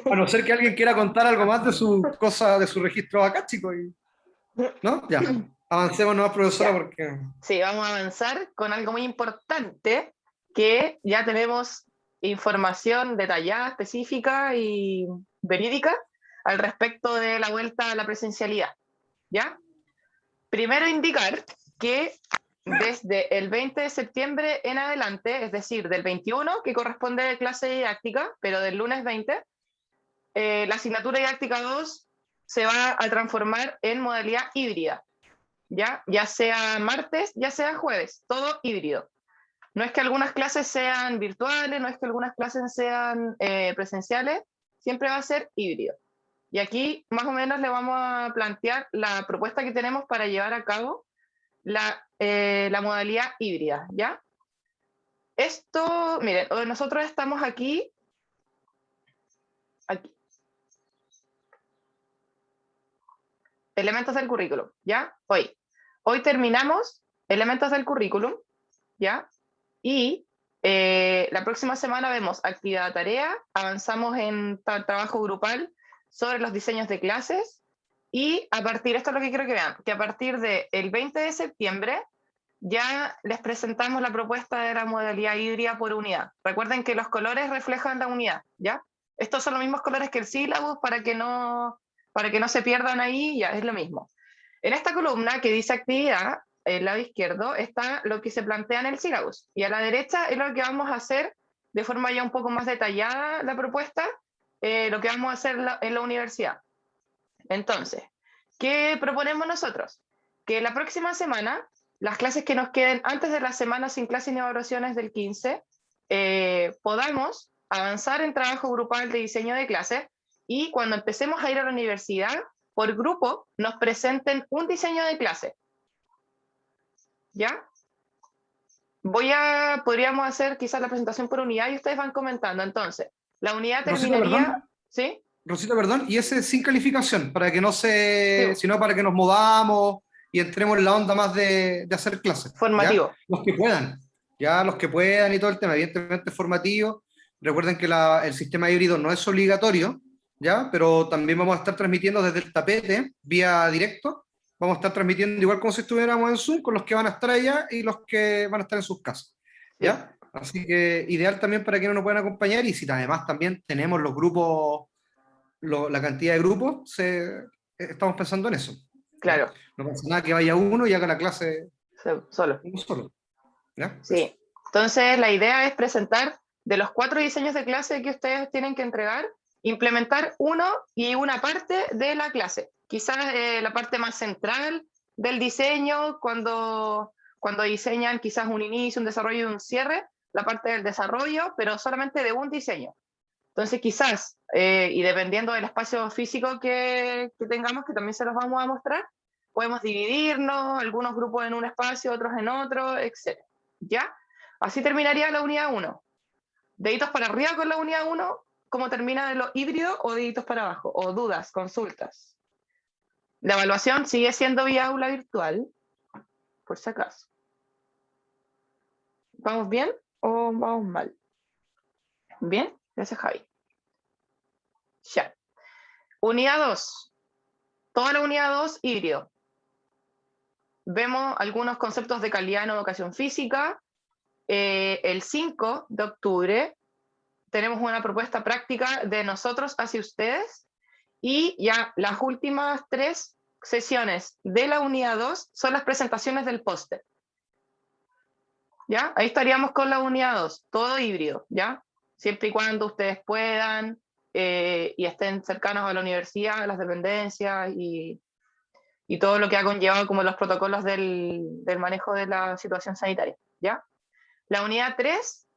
A no ser que alguien quiera contar algo más de su cosa, de su registro acá, chicos. ¿No? Ya. Avancemos, no, profesora, Ya, porque. sí, vamos a avanzar con algo muy importante, que ya tenemos información detallada, específica y verídica al respecto de la vuelta a la presencialidad, ¿ya? Primero indicar que desde el 20 de septiembre en adelante, es decir, del 21, que corresponde a clase didáctica, pero del lunes 20, la asignatura didáctica 2 se va a transformar en modalidad híbrida, ya sea martes, ya sea jueves, todo híbrido. No es que algunas clases sean virtuales, no es que algunas clases sean presenciales, siempre va a ser híbrido. Y aquí más o menos le vamos a plantear la propuesta que tenemos para llevar a cabo la modalidad híbrida, ¿ya? Esto, miren, nosotros estamos aquí, elementos del currículum, ¿ya? Hoy terminamos elementos del currículum, ¿ya? Y la próxima semana vemos actividad tarea, avanzamos en trabajo grupal sobre los diseños de clases y esto es lo que quiero que vean, que a partir del 20 de septiembre ya les presentamos la propuesta de la modalidad híbrida por unidad. Recuerden que los colores reflejan la unidad, ¿ya? Estos son los mismos colores que el sílabus para que no se pierdan ahí, ya es lo mismo. En esta columna que dice actividad, el lado izquierdo, está lo que se plantea en el sílabus. Y a la derecha es lo que vamos a hacer de forma ya un poco más detallada la propuesta, lo que vamos a hacer en la universidad. Entonces, ¿qué proponemos nosotros? Que la próxima semana, las clases que nos queden antes de la semana sin clases ni evaluaciones del 15, podamos avanzar en trabajo grupal de diseño de clases y cuando empecemos a ir a la universidad, por grupo, nos presenten un diseño de clase. ¿Ya? Podríamos hacer quizás la presentación por unidad y ustedes van comentando. Entonces, la unidad Rosita, terminaría, perdón. ¿sí? Rosita, perdón. Y ese sin calificación, para que no Sí, se. Sino para que nos movamos y entremos en la onda más de hacer clases. ¿Ya? formativo. Los que puedan. Ya, los que puedan y todo el tema. Evidentemente formativo. Recuerden que el sistema híbrido no es obligatorio, ¿ya? Pero también vamos a estar transmitiendo desde el tapete, vía directo. Vamos a estar transmitiendo igual como si estuviéramos en Zoom, con los que van a estar allá y los que van a estar en sus casas, Sí, ¿ya? Así que ideal también para que no nos puedan acompañar y si además también tenemos los grupos, la cantidad de grupos, estamos pensando en eso, ¿ya? claro, No pasa nada que vaya uno y haga la clase solo. uno solo, ¿ya? Eso. Sí. Entonces, la idea es presentar de los 4 diseños de clase que ustedes tienen que entregar, implementar uno y una parte de la clase. Quizás la parte más central del diseño, cuando diseñan quizás un inicio, un desarrollo y un cierre, la parte del desarrollo, pero solamente de un diseño. Entonces, quizás, y dependiendo del espacio físico que tengamos, que también se los vamos a mostrar, podemos dividirnos, algunos grupos en un espacio, otros en otro, etc. ¿Ya? Así terminaría la unidad 1. Deditos para arriba con la unidad 1, ¿cómo termina de lo híbrido o deditos para abajo? O dudas, consultas. La evaluación sigue siendo vía aula virtual, por si acaso. ¿Vamos bien o vamos mal? Bien, gracias Javi. Ya. Unidad 2. Toda la unidad 2 híbrido. Vemos algunos conceptos de calidad en educación física. El 5 de octubre tenemos una propuesta práctica de nosotros hacia ustedes y ya las últimas 3 sesiones de la unidad 2 son las presentaciones del póster. ¿Ya? Ahí estaríamos con la unidad 2, todo híbrido, ¿ya? Siempre y cuando ustedes puedan y estén cercanos a la universidad, a las dependencias y todo lo que ha conllevado como los protocolos del manejo de la situación sanitaria, ¿ya? La unidad 3,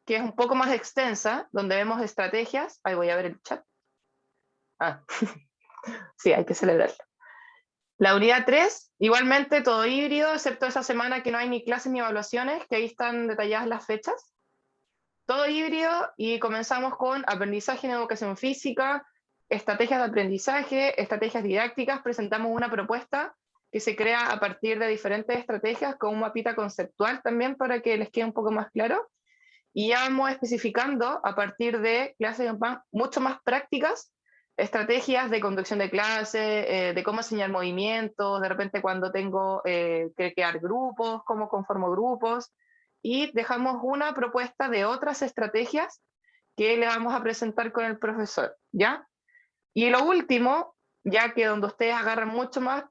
que es un poco más extensa, donde vemos estrategias, ahí voy a ver el chat. Ah, sí, hay que celebrarlo. La unidad 3, igualmente todo híbrido, excepto esa semana que no hay ni clases ni evaluaciones, que ahí están detalladas las fechas. Todo híbrido y comenzamos con aprendizaje en educación física, estrategias de aprendizaje, estrategias didácticas. Presentamos una propuesta que se crea a partir de diferentes estrategias con un mapita conceptual también para que les quede un poco más claro. y ya vamos especificando a partir de clases mucho más prácticas, estrategias de conducción de clase, de cómo enseñar movimientos, de repente cuando tengo que crear grupos, cómo conformo grupos, y dejamos una propuesta de otras estrategias que le vamos a presentar con el profesor, ¿ya? Y lo último, ya que donde ustedes agarran mucho más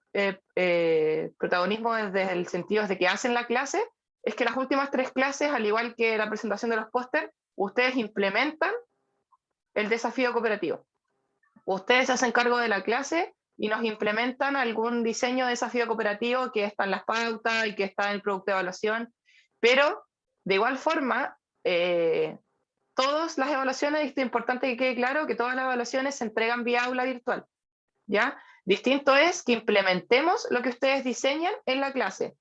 protagonismo desde el sentido de que hacen la clase, es que las últimas 3 clases, al igual que la presentación de los póster, ustedes implementan el desafío cooperativo. Ustedes se hacen cargo de la clase y nos implementan algún diseño de desafío cooperativo que está en las pautas y que está en el producto de evaluación, pero de igual forma, todas las evaluaciones, es importante que quede claro que todas las evaluaciones se entregan vía aula virtual, ¿ya? Distinto es que implementemos lo que ustedes diseñan en la clase.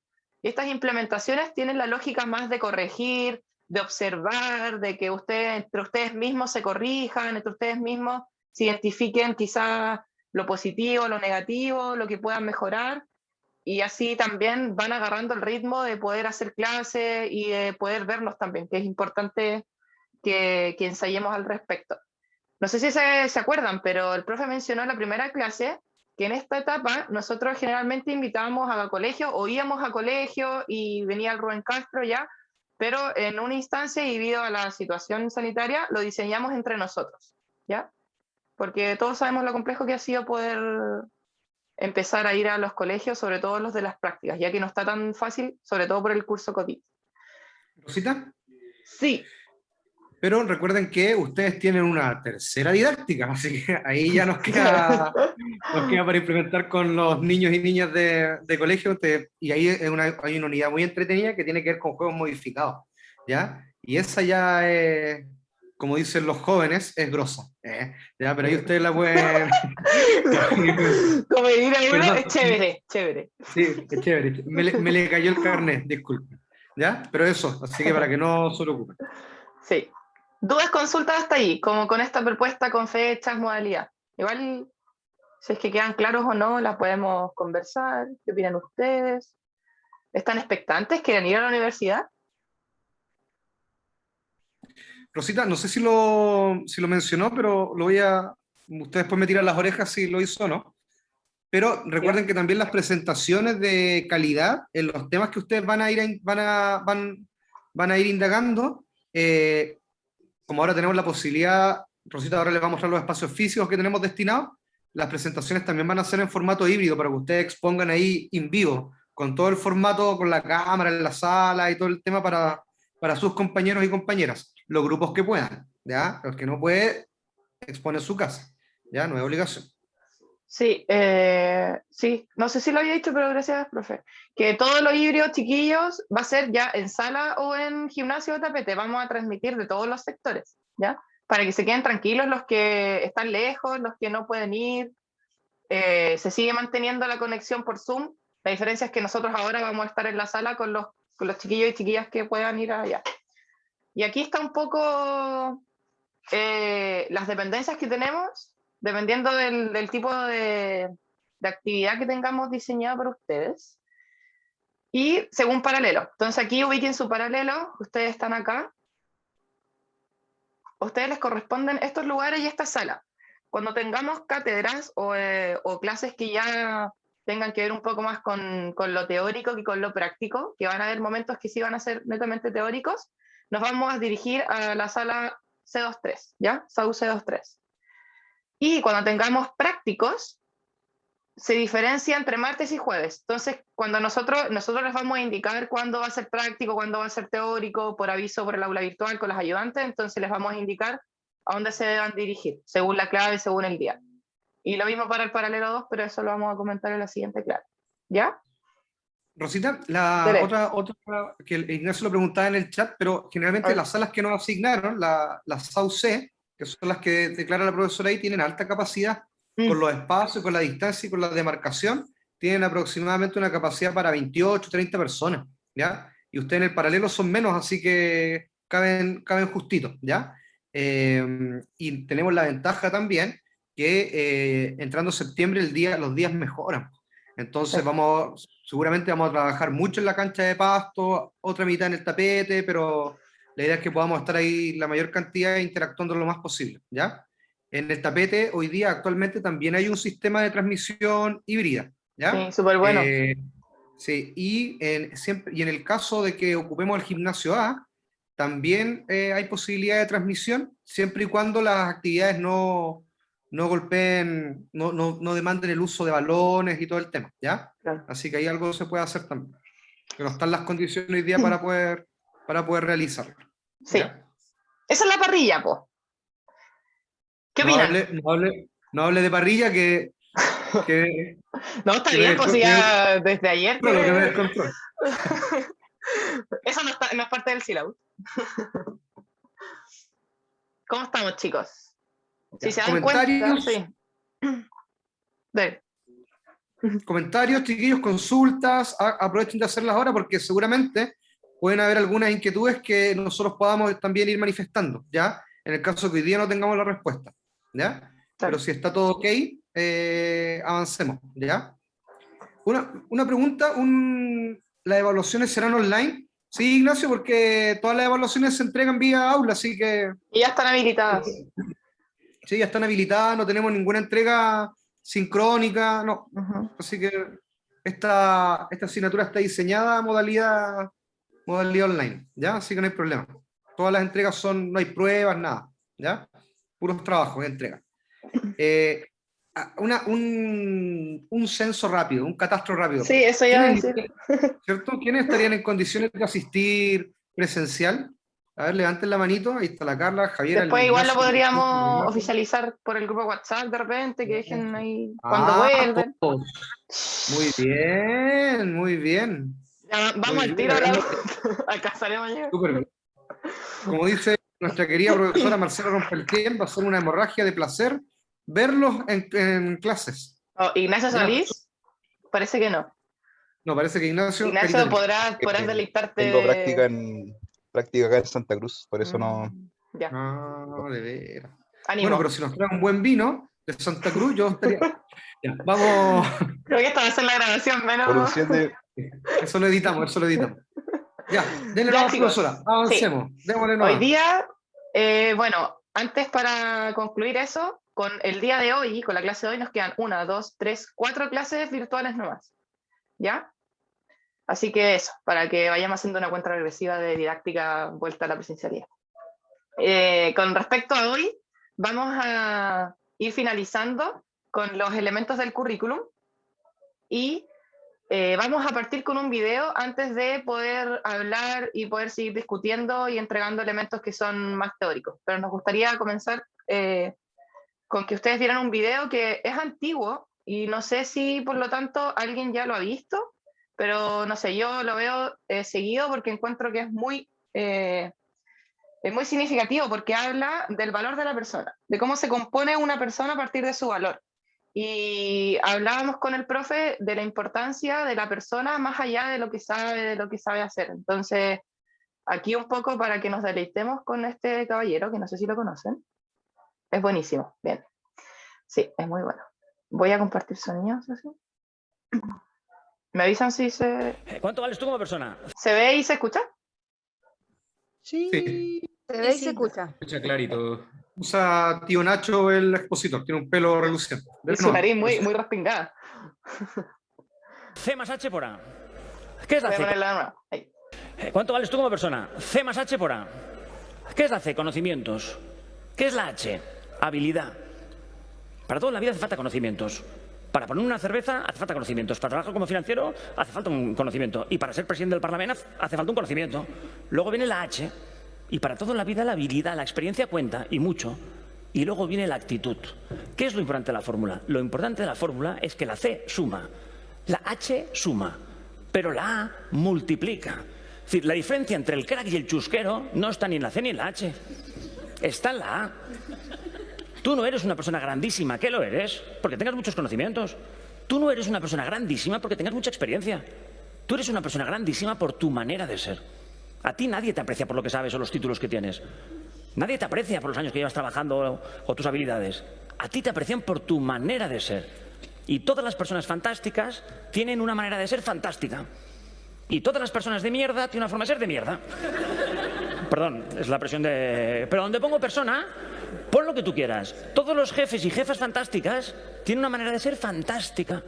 Estas implementaciones tienen la lógica más de corregir, de observar, de que entre ustedes mismos se corrijan, entre ustedes mismos se identifiquen quizás lo positivo, lo negativo, lo que puedan mejorar, y así también van agarrando el ritmo de poder hacer clases y de poder vernos también, que es importante que ensayemos al respecto. No sé si se acuerdan, pero el profe mencionó en la primera clase que en esta etapa nosotros generalmente invitábamos a colegio o íbamos a colegio y venía el Rubén Castro ya, pero en una instancia y debido a la situación sanitaria lo diseñamos entre nosotros, ¿ya? Porque todos sabemos lo complejo que ha sido poder empezar a ir a los colegios, sobre todo los de las prácticas, ya que no está tan fácil, sobre todo por el curso COVID. ¿Rosita? Sí. Pero recuerden que ustedes tienen una tercera didáctica, así que ahí ya nos queda para implementar con los niños y niñas de colegio, y ahí hay una unidad muy entretenida que tiene que ver con juegos modificados, ¿ya? Y esa ya es, como dicen los jóvenes, es grosa, ¿ya? Pero ahí ustedes la pueden... Como ir a uno, Perdón, es chévere, chévere. sí, es chévere, me le cayó el carnet, disculpen, ¿ya? Pero eso, así que para que no se preocupen. Sí. Dudas, consultas hasta ahí, como con esta propuesta con fechas, modalidad. Igual, si es que quedan claros o no, las podemos conversar. ¿Qué opinan ustedes? ¿Están expectantes? ¿Quieren ir a la universidad? Rosita, no sé si lo mencionó, pero usted después me tiran las orejas si lo hizo o no. Pero ¿Ya? recuerden que también las presentaciones de calidad en los temas que ustedes van a ir indagando, como ahora tenemos la posibilidad, Rosita, ahora les vamos a mostrar los espacios físicos que tenemos destinados, las presentaciones también van a ser en formato híbrido para que ustedes expongan ahí en vivo, con todo el formato, con la cámara en la sala y todo el tema para sus compañeros y compañeras, los grupos que puedan, ¿ya? Los que no puede, expone en su casa, ¿ya? No es obligación. Sí, sí, no sé si lo había dicho, pero gracias, profe. Que todos los híbridos chiquillos va a ser ya en sala o en gimnasio o tapete. Vamos a transmitir de todos los sectores, ¿ya? Para que se queden tranquilos los que están lejos, los que no pueden ir. Se sigue manteniendo la conexión por Zoom. La diferencia es que nosotros ahora vamos a estar en la sala con los chiquillos y chiquillas que puedan ir allá. Y aquí está un poco las dependencias que tenemos, dependiendo del tipo de actividad que tengamos diseñada para ustedes. Y según paralelo. Entonces aquí ubiquen su paralelo, ustedes están acá. A ustedes les corresponden estos lugares y esta sala. Cuando tengamos cátedras o clases que ya tengan que ver un poco más con lo teórico que con lo práctico, que van a haber momentos que sí van a ser netamente teóricos, nos vamos a dirigir a la sala C23, ¿ya? SAU C23. Y cuando tengamos prácticos, se diferencia entre martes y jueves. Entonces, cuando nosotros les vamos a indicar cuándo va a ser práctico, cuándo va a ser teórico, por aviso por el aula virtual con las ayudantes, entonces les vamos a indicar a dónde se deban dirigir, según la clave, según el día. Y lo mismo para el paralelo 2, pero eso lo vamos a comentar en la siguiente clase. ¿Ya? Rosita, la Dele. otra que el Ignacio lo preguntaba en el chat, pero A generalmente ver. las salas que nos asignaron, las SAUC, que son las que declara la profesora ahí, tienen alta capacidad con los espacios, con la distancia y con la demarcación, tienen aproximadamente una capacidad para 28, 30 personas, ¿ya? Y ustedes en el paralelo son menos, así que caben justitos, ¿ya? Y tenemos la ventaja también que entrando septiembre los días mejoran. Sí. Entonces seguramente vamos a trabajar mucho en la cancha de pasto, otra mitad en el tapete, pero La idea es que podamos estar ahí la mayor cantidad interactuando lo más posible, ¿ya? En el tapete, hoy día, actualmente, también hay un sistema de transmisión híbrida, ¿ya? Sí, súper bueno. Sí, y en el caso de que ocupemos el gimnasio A, también hay posibilidad de transmisión, siempre y cuando las actividades no golpeen, no demanden el uso de balones y todo el tema, ¿ya? Claro. Así que ahí algo se puede hacer también. Que no están las condiciones hoy día para poder realizarlo. Sí. ¿Ya? Esa es la parrilla, po. ¿Qué No opinan? no hable de parrilla que No, está que bien, pues que ya desde ayer que me que... descontrole. Eso no es parte del sílabo. ¿Cómo estamos, chicos? Si se dan cuenta, Comentarios, sí. Ve. comentarios, chiquillos, consultas, aprovechen de hacerlas ahora porque seguramente pueden haber algunas inquietudes que nosotros podamos también ir manifestando, ¿ya? En el caso que hoy día no tengamos la respuesta, ¿ya? Claro. Pero si está todo ok, avancemos, ¿ya? Una pregunta, ¿las evaluaciones serán online? Sí, Ignacio, porque todas las evaluaciones se entregan vía aula, así que Y ya están habilitadas. sí, ya están habilitadas, no tenemos ninguna entrega sincrónica, no. Así que esta asignatura está diseñada a modalidad online, ¿ya? Así que no hay problema. Todas las entregas no hay pruebas, nada, ¿ya? Puros trabajos de entrega. Un censo rápido, un catastro rápido. Sí, eso ya ¿Quiénes, decir. ¿cierto? ¿Quiénes estarían en condiciones de asistir presencial? A ver, levanten la manito, ahí está la Carla, Javier, Después el igual lo Ignacio, podríamos Renato. oficializar por el grupo WhatsApp de repente, que dejen ahí cuando vuelven. Muy bien, muy bien. Ya, vamos Muy al bien, tiro ahora. Acá sale mañana. súper bien. Como dice nuestra querida profesora Marcela Rompeltien, va a ser una hemorragia de placer verlos en clases. Oh, Ignacio Ya. Solís, parece que no. No, parece que Ignacio... Ignacio, podrás deleitarte. Tengo práctica acá en Santa Cruz, por eso no. Ya. Ah, de veras. Ánimo. Bueno, pero si nos trae un buen vino de Santa Cruz, yo estaría... Ya, vamos... Creo que esta va a ser la grabación menos. Por un 7, Eso lo editamos, eso lo editamos. Ya, denle Ya, nomás, chicos. profesora. Avancemos. Sí. Démosle Hoy nomás. día, bueno, antes para concluir eso, con el día de hoy, con la clase de hoy, nos quedan 1, 2, 3, 4 clases virtuales nomás. ¿Ya? Así que eso, para que vayamos haciendo una cuenta regresiva de didáctica vuelta a la presencialidad. Con respecto a hoy, vamos a ir finalizando con los elementos del currículum y vamos a partir con un video antes de poder hablar y poder seguir discutiendo y entregando elementos que son más teóricos. Pero nos gustaría comenzar con que ustedes vieran un video que es antiguo y no sé si por lo tanto alguien ya lo ha visto, pero no sé, yo lo veo seguido porque encuentro que es muy significativo porque habla del valor de la persona, de cómo se compone una persona a partir de su valor. Y hablábamos con el profe de la importancia de la persona más allá de lo que sabe hacer. Entonces, aquí un poco para que nos deleitemos con este caballero, que no sé si lo conocen. Es buenísimo, bien. Sí, es muy bueno. Voy a compartir sonidos así. ¿Me avisan si se... ¿Cuánto vales tú como persona? ¿Se ve y se escucha? Sí. Se ve y se escucha. Escucha clarito. Usa tío Nacho el expositor, tiene un pelo reluciente. Y su nariz muy respingada. C más H por A. ¿Qué es la Voy a C? ponerla de nuevo. Ahí. ¿Cuánto vales tú como persona? C más H por A. ¿Qué es la C? Conocimientos. ¿Qué es la H? Habilidad. Para toda la vida hace falta conocimientos. Para poner una cerveza hace falta conocimientos. Para trabajar como financiero hace falta un conocimiento. Y para ser presidente del Parlamento hace falta un conocimiento. Luego viene la H. Y para toda la vida la habilidad, la experiencia cuenta, y mucho. Y luego viene la actitud. ¿Qué es lo importante de la fórmula? Lo importante de la fórmula es que la C suma, la H suma, pero la A multiplica. Es decir, la diferencia entre el crack y el chusquero no está ni en la C ni en la H. Está en la A. Tú no eres una persona grandísima. ¿Qué lo eres? Porque tengas muchos conocimientos. Tú no eres una persona grandísima porque tengas mucha experiencia. Tú eres una persona grandísima por tu manera de ser. A ti nadie te aprecia por lo que sabes o los títulos que tienes. Nadie te aprecia por los años que llevas trabajando o tus habilidades. A ti te aprecian por tu manera de ser. Y todas las personas fantásticas tienen una manera de ser fantástica. Y todas las personas de mierda tienen una forma de ser de mierda. Perdón, es la presión de... Pero donde pongo persona, pon lo que tú quieras. Todos los jefes y jefas fantásticas tienen una manera de ser fantástica.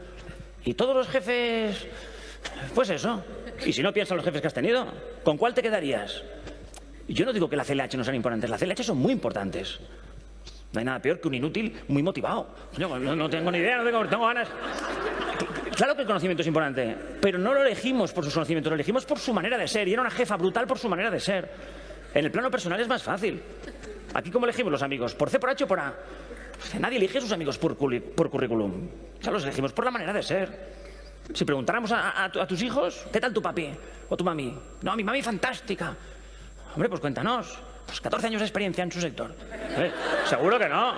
Y todos los jefes... Pues eso. Y si no piensas en los jefes que has tenido, ¿con cuál te quedarías? Yo no digo que la CLH no sean importantes. Las CLH son muy importantes. No hay nada peor que un inútil muy motivado. Yo no tengo ni idea, no tengo ganas. Claro que el conocimiento es importante, pero no lo elegimos por sus conocimientos, lo elegimos por su manera de ser. Y era una jefa brutal por su manera de ser. En el plano personal es más fácil. Aquí, ¿cómo elegimos los amigos? ¿Por C, por H o por A? Pues nadie elige a sus amigos por currículum. Ya los elegimos por la manera de ser. Si preguntáramos a tus hijos, ¿qué tal tu papi o tu mami? No, mi mami fantástica. Hombre, pues cuéntanos. Pues 14 años de experiencia en su sector. Seguro que no.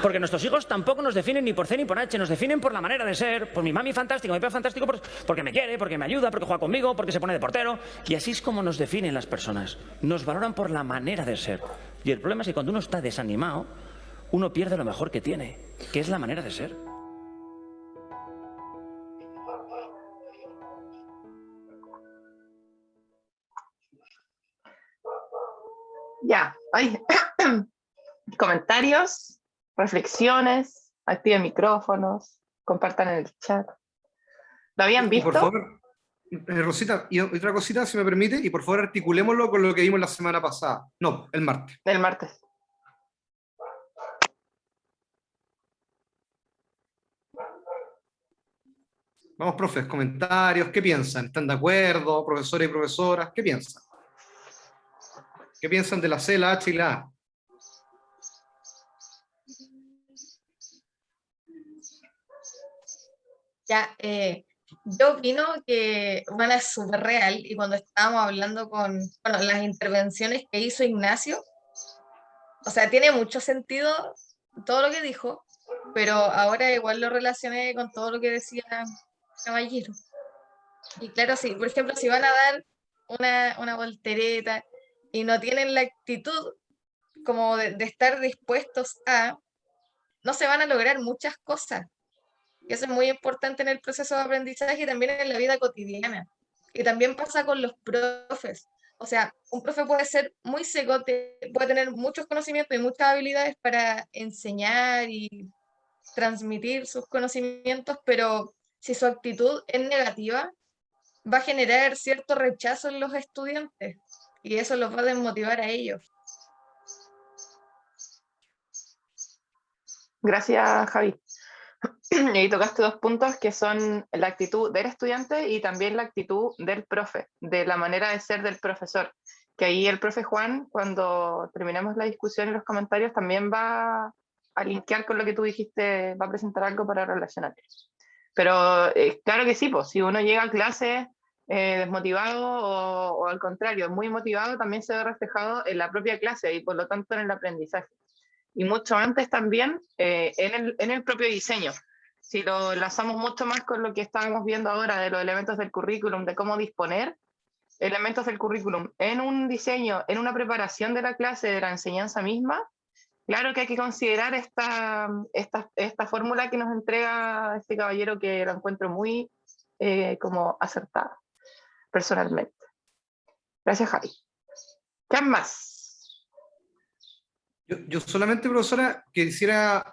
Porque nuestros hijos tampoco nos definen ni por C ni por H, nos definen por la manera de ser. Por mi mami fantástica, mi papá fantástico, porque me quiere, porque me ayuda, porque juega conmigo, porque se pone de portero. Y así es como nos definen las personas. Nos valoran por la manera de ser. Y el problema es que cuando uno está desanimado, uno pierde lo mejor que tiene, que es la manera de ser. Ya, ay. Comentarios, reflexiones, activen micrófonos, compartan en el chat. ¿Lo habían Y visto? por favor, Rosita, y otra cosita, si me permite, y por favor articulémoslo con lo que vimos la semana pasada. No, el martes. El martes. Vamos, profes, comentarios, ¿qué piensan? ¿Están de acuerdo, profesores y profesoras? ¿Qué piensan? ¿Qué piensan de la C, la H y la A? Ya, yo opino que bueno, es súper real y cuando estábamos hablando con las intervenciones que hizo Ignacio, o sea, tiene mucho sentido todo lo que dijo, pero ahora igual lo relacioné con todo lo que decía Caballero. Y claro, sí, por ejemplo, si van a dar una voltereta y no tienen la actitud como de estar dispuestos a, no se van a lograr muchas cosas. Y eso es muy importante en el proceso de aprendizaje y también en la vida cotidiana. Y también pasa con los profes. O sea, un profe puede ser muy seco, puede tener muchos conocimientos y muchas habilidades para enseñar y transmitir sus conocimientos, pero si su actitud es negativa, va a generar cierto rechazo en los estudiantes y eso los va a desmotivar a ellos. Gracias, Javi. Y ahí tocaste dos puntos que son la actitud del estudiante y también la actitud del profe, de la manera de ser del profesor. Que ahí el profe Juan, cuando terminemos la discusión y los comentarios, también va a linkear con lo que tú dijiste, va a presentar algo para relacionar. Pero claro que sí, pues, si uno llega a clase desmotivado o al contrario, muy motivado, también se ve reflejado en la propia clase y por lo tanto en el aprendizaje. Y mucho antes también en el propio diseño. Si lo enlazamos mucho más con lo que estábamos viendo ahora de los elementos del currículum, de cómo disponer elementos del currículum en un diseño, en una preparación de la clase, de la enseñanza misma, claro que hay que considerar esta fórmula que nos entrega este caballero, que la encuentro muy como acertada, personalmente. Gracias, Javi. ¿Qué más? Yo solamente, profesora, quisiera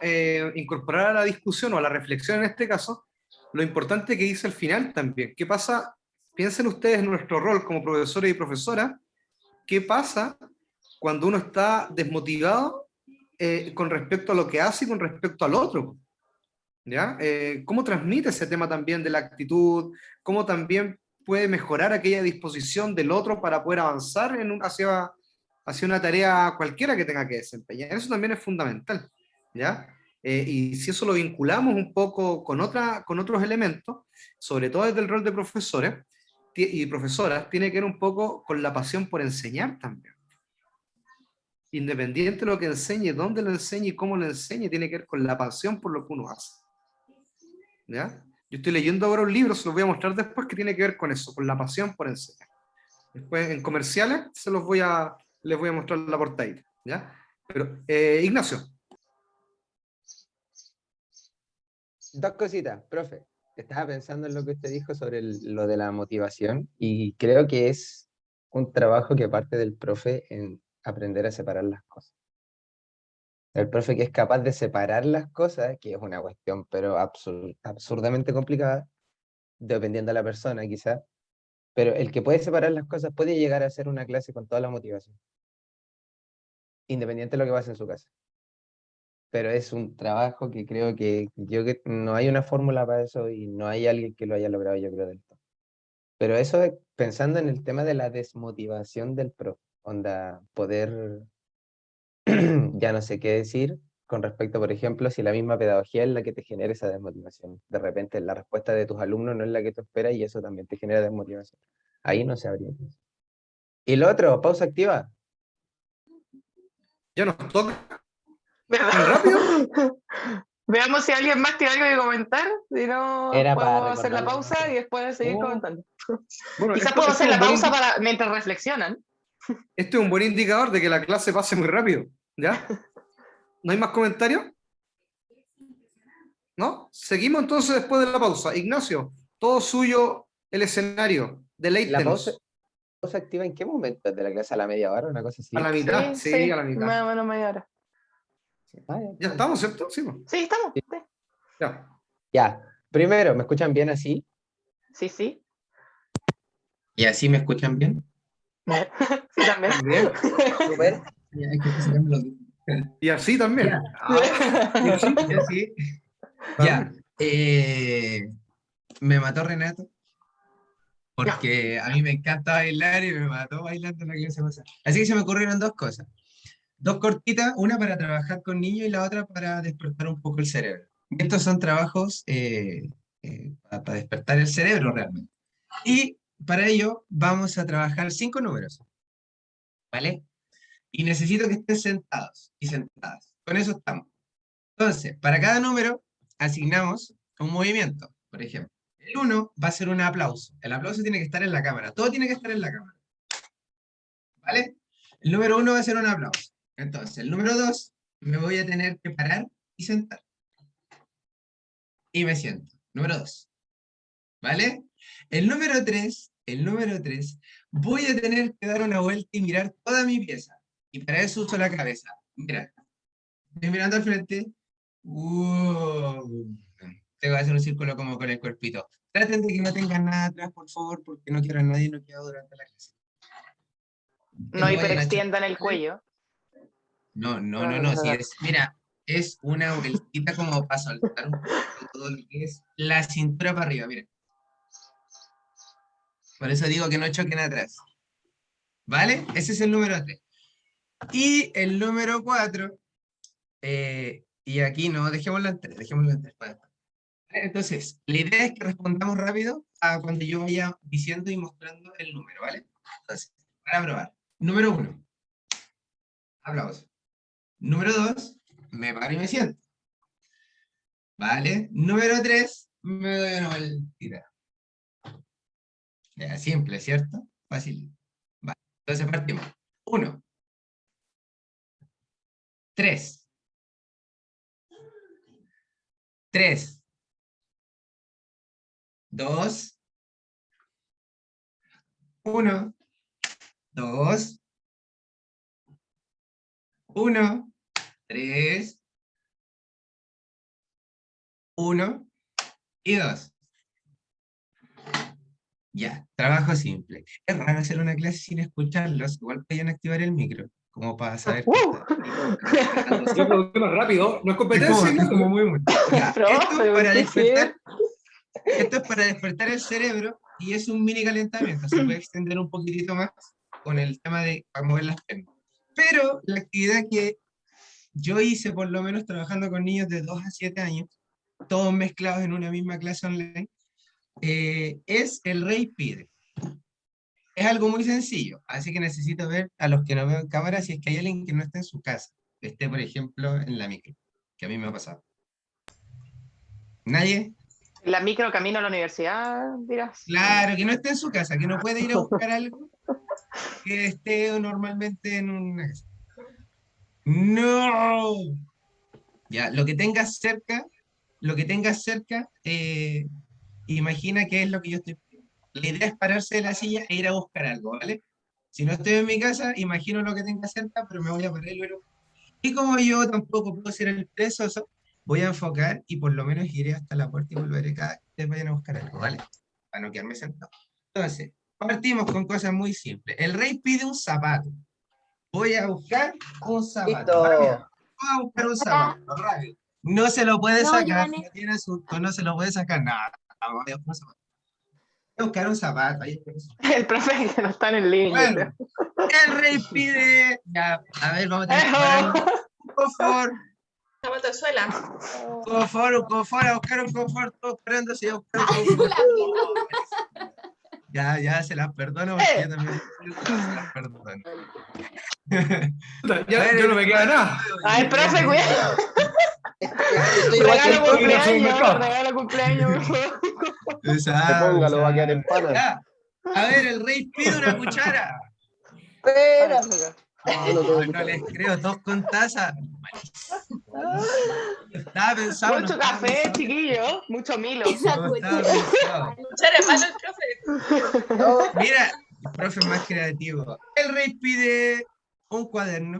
incorporar a la discusión o a la reflexión en este caso, lo importante que dice al final también. ¿Qué pasa? Piensen ustedes en nuestro rol como profesores y profesoras. ¿Qué pasa cuando uno está desmotivado con respecto a lo que hace y con respecto al otro? ¿Ya? ¿Cómo transmite ese tema también de la actitud? ¿Cómo también puede mejorar aquella disposición del otro para poder avanzar hacia una tarea cualquiera que tenga que desempeñar? Eso también es fundamental, ¿ya? Y si eso lo vinculamos un poco con otros elementos, sobre todo desde el rol de profesores y profesoras, tiene que ver un poco con la pasión por enseñar también. Independiente de lo que enseñe, dónde lo enseñe y cómo lo enseñe, tiene que ver con la pasión por lo que uno hace, ¿ya? Yo estoy leyendo ahora un libro, se los voy a mostrar después, que tiene que ver con eso, con la pasión por enseñar. Después en comerciales les voy a mostrar la portadita, ¿ya? Pero, Ignacio. Dos cositas, profe. Estaba pensando en lo que usted dijo sobre lo de la motivación y creo que es un trabajo que parte del profe en aprender a separar las cosas. El profe que es capaz de separar las cosas, que es una cuestión, pero absurdamente complicada, dependiendo de la persona quizás, pero el que puede separar las cosas puede llegar a hacer una clase con toda la motivación, independiente de lo que pase en su casa. Pero es un trabajo que creo que no hay una fórmula para eso y no hay alguien que lo haya logrado, yo creo, del todo. Pero eso pensando en el tema de la desmotivación del profe, onda, poder, ya no sé qué decir con respecto, por ejemplo, si la misma pedagogía es la que te genera esa desmotivación. De repente la respuesta de tus alumnos no es la que tú esperas y eso también te genera desmotivación. Ahí no se habría. Y lo otro, pausa activa. Ya nos toca. ¿Verdad? ¿Tan rápido? Veamos si alguien más tiene algo que comentar. Si no, Era para podemos hacer la recordarlo. pausa y después seguir comentando. Bueno, Quizás esto puedo es hacer un la buen pausa mientras reflexionan. Este es un buen indicador de que la clase pase muy rápido, ¿ya? ¿No hay más comentarios? ¿No? Seguimos entonces después de la pausa. Ignacio, todo suyo el escenario. La Deleítenos. pausa activa en qué momento de la clase, a la media hora, una cosa así. A la mitad, sí, a la mitad. Más o menos media hora. Ah, Ya estamos, ¿cierto? Sí, pues. Sí, estamos. Sí, Ya. Ya, primero, ¿me escuchan bien así? sí. Sí, ¿Y así me escuchan bien? sí también. También. Súper. Ya, hay que sacarme los audífonos. Y así también. Ya. Y así. Y así. Ya. Me mató Renato. Porque a mí me encanta bailar y me mató bailando en la clase pasada. Así que se me ocurrieron dos cosas. Dos cortitas, una para trabajar con niños y la otra para despertar un poco el cerebro. Estos son trabajos para despertar el cerebro realmente. Y para ello vamos a trabajar 5 números, ¿vale? Y necesito que estén sentados y sentadas. Con eso estamos. Entonces, para cada número asignamos un movimiento, por ejemplo. El 1 va a ser un aplauso. El aplauso tiene que estar en la cámara. Todo tiene que estar en la cámara. ¿Vale? El número 1 va a ser un aplauso. Entonces, el número 2 me voy a tener que parar y sentar. Y me siento. Número 2. ¿Vale? El número 3, voy a tener que dar una vuelta y mirar toda mi pieza. Y para eso uso la cabeza. Mira, estoy mirando al frente. Tengo que hacer un círculo como con el cuerpito. Traten de que no tengan nada atrás, por favor, porque no quiero a nadie noqueado durante la clase. No hiperextiendan el cuello. No. Si es, mira, es una vueltita como para soltar un poco todo lo que es la cintura para arriba, mira. Por eso digo que no choquen atrás. ¿Vale? Ese es el número 3. Y el número 4, y aquí no, dejémoslo en 3, Entonces, la idea es que respondamos rápido a cuando yo vaya diciendo y mostrando el número, ¿vale? Entonces, para probar. Número 1, aplauso. Número 2, me paro y me siento. ¿Vale? Número 3, me doy una vueltita. Ya, simple, ¿cierto? Fácil. Vale. Entonces partimos. 1, 3, 3, 2, 1, 2, 1, 3, 1 y 2. Ya, trabajo simple. Es raro hacer una clase sin escucharlos. Igual podían activar el micro, como para saber que Yo creo más rápido. No es es competencia. como muy. Ya, Profe, esto es para despertar el cerebro y es un mini calentamiento. Se puede extender un poquitito más con el tema de mover las piernas. Pero la actividad que yo hice, por lo menos trabajando con niños de 2 a 7 años, todos mezclados en una misma clase online, es el Rey Pide. Es algo muy sencillo, así que necesito ver a los que no veo en cámara si es que hay alguien que no esté en su casa, que esté, por ejemplo, en la micro, que a mí me ha pasado. ¿Nadie? La micro camino a la universidad, dirás. Claro, que no esté en su casa, que no puede ir a buscar algo que esté normalmente en una casa. ¡No! Ya, lo que tengas cerca, imagina qué es lo que yo estoy pidiendo. La idea es pararse de la silla e ir a buscar algo, ¿vale? Si no estoy en mi casa, imagino lo que tengo que hacer, pero me voy a parar luego. Y como yo tampoco puedo ser el perezoso, voy a enfocar y por lo menos iré hasta la puerta y volveré cada vez que ustedes vayan a buscar algo, ¿vale? Para no quedarme sentado. Entonces, partimos con cosas muy simples. El rey pide un zapato. Voy a buscar un zapato. Listo. Rápido. Voy a buscar un zapato, rápido. No se lo puede No, sacar, ya no tiene asunto, no se lo puede sacar nada. Voy a buscar un zapato. Voy a buscar un zapato. Ahí está. El profe que no está en el living. yo Bueno, creo. el rey pide. Ya, a ver, vamos a tener que pararnos. Confort, Zapato de suela. confort, un confort, a buscar un confort, todos parándose a buscar un confort. Ya, se las perdono porque yo también se las perdono. Yo no me queda nada. Ay, profe, cuidado. Estoy igual que el Regalo profe, no soy un cumpleaños, mercado. regalo cumpleaños. Póngalo, va a quedar en pana. Ya. A ver, el rey pide una cuchara. Espera. No les creo, todos con taza. Estaba pensado. Mucho café, chiquillo. Mucho Milo. Esa No cuchara. estaba pensado. Cuchara, malo el profe. Mira, el profe es más creativo. El rey pide un cuaderno,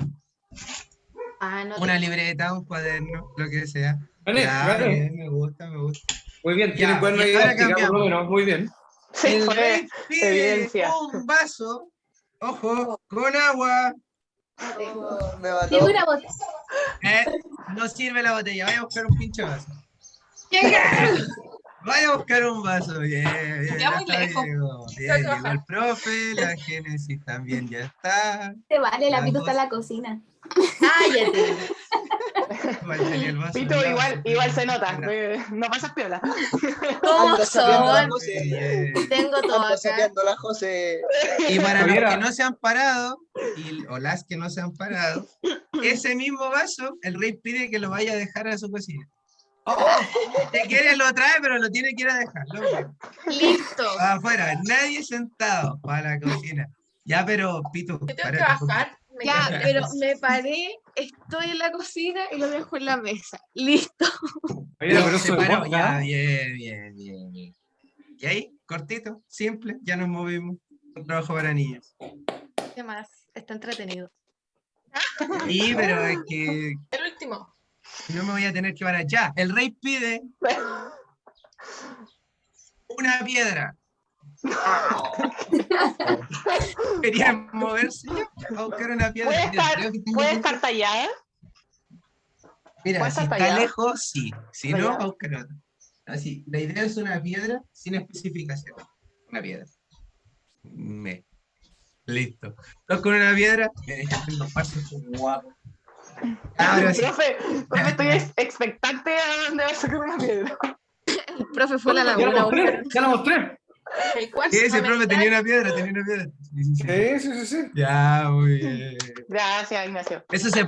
Ah, no. una libreta, un cuaderno, lo que sea. Gané, Ya, gané. bien, me gusta, me gusta. Muy bien, Ya, tienen buena y ahora didáctica, por lo cambiamos. menos, muy bien. Sí, El fue rey pide evidencia. un vaso, ojo, con agua. Me mató. Tengo una botella. No sirve la botella, vaya a buscar un pinche vaso. Vaya a buscar un vaso, bien, bien. Ya muy está lejos. Bien, Tengo que llegó bajar. el profe, la Génesis también ya está. Te vale, la La pito está en voz. la cocina. Cállate. Igual tenía el vaso Pito, al lado, igual se nota. Era- No pasas piola. ¿Cómo Anda sapeando la son? José. Bien. Tengo todo Anda acá. sapeando la José. Y para los Mira. que no se han parado, o las que no se han parado, ese mismo vaso, el rey pide que lo vaya a dejar a su cocina. Si quiere lo trae, pero lo tiene que ir a dejar. Loco. Listo. Afuera, nadie sentado para la cocina. Ya, pero Pito, Yo tengo que párate un poquito. bajar. Me Ya, quedo pero lejos. me paré, estoy en la cocina y lo dejo en la mesa. Listo. Mira, pero Se eso es paró, boca, ya, ¿eh? bien. Y ahí, cortito, simple, ya nos movimos. Un trabajo para niños. ¿Qué más? Está entretenido. Sí, pero es que El último. no me voy a tener que parar. Ya, el rey pide una piedra. Querían moverse a buscar una piedra. ¿Puede Mira, estar, creo que tengo puede que- estar tallada? Mira, puede si estar está tallada. lejos, sí. Si no, Tallada. va a buscar otra. Así, la idea es una piedra sin especificación. Una piedra. Listo. Todos con una piedra. Los pasos guapos. Ahora sí. Profe, estoy expectante a dónde va a sacar una piedra. El profe fue a la Ya la laguna. mostré, ya la mostré. El cuarzo Sí, ese no me profe está- tenía una piedra, tenía una piedra. Sí, sí, sí. Sí. Ya, muy bien. Gracias, Ignacio. Eso se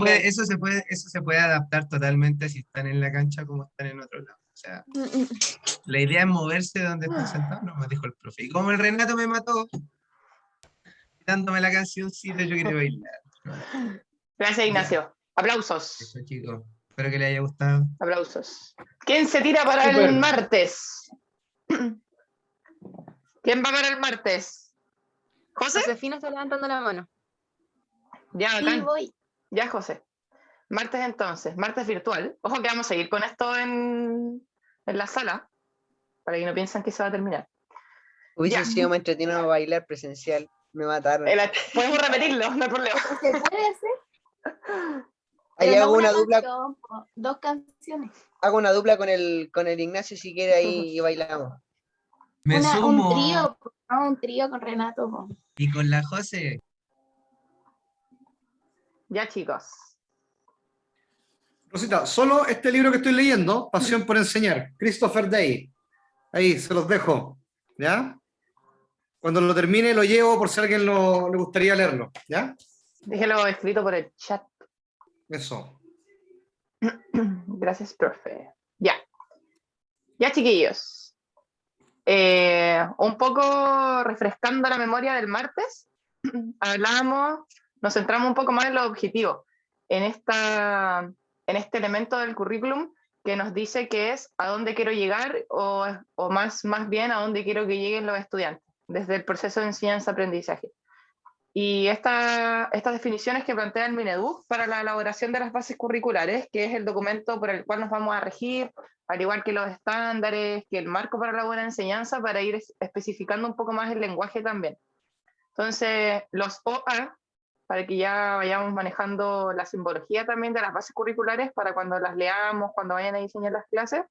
puede adaptar totalmente si están en la cancha como están en otro lado. O sea, la idea es moverse de donde están sentados, no me dijo el profe. Y como el Renato me mató, dándome la cancióncita, yo quería bailar. Gracias, Ignacio. Aplausos. Eso, chicos. Espero que les haya gustado. Aplausos. ¿Quién se tira para Súper. el martes? ¿Quién va para el martes? ¿José? Josefina está levantando la mano. Ya, Sí, bacán. voy. Ya, José. Martes entonces, martes virtual. Ojo que vamos a seguir con esto en la sala, para que no piensen que se va a terminar. Hubiese Ya. sido más entretenido bailar presencial. Me mataron. Podemos repetirlo, no hay problema. Se puede hacer. Ahí pero hago no una dupla, canción, po, 2 canciones. hago una dupla con el Ignacio si quiere ahí y bailamos. Me Un sumo. trío, po, no, un trío con Renato. Po. Y con la José. Ya, chicos. Rosita, solo este libro que estoy leyendo, Pasión por Enseñar, Christopher Day. Ahí, se los dejo. ¿Ya? Cuando lo termine lo llevo por si a alguien le gustaría leerlo. ¿Ya? Déjelo escrito por el chat. Eso. Gracias, profe. Ya. Ya, chiquillos. Un poco refrescando la memoria del martes, nos centramos un poco más en los objetivos, en este elemento del currículum que nos dice que es a dónde quiero llegar o más bien a dónde quiero que lleguen los estudiantes, desde el proceso de enseñanza-aprendizaje. Y estas definiciones que plantea el Mineduc para la elaboración de las bases curriculares, que es el documento por el cual nos vamos a regir, al igual que los estándares, que el marco para la buena enseñanza, para ir especificando un poco más el lenguaje también. Entonces, los OA, para que ya vayamos manejando la simbología también de las bases curriculares, para cuando las leamos, cuando vayan a diseñar las clases,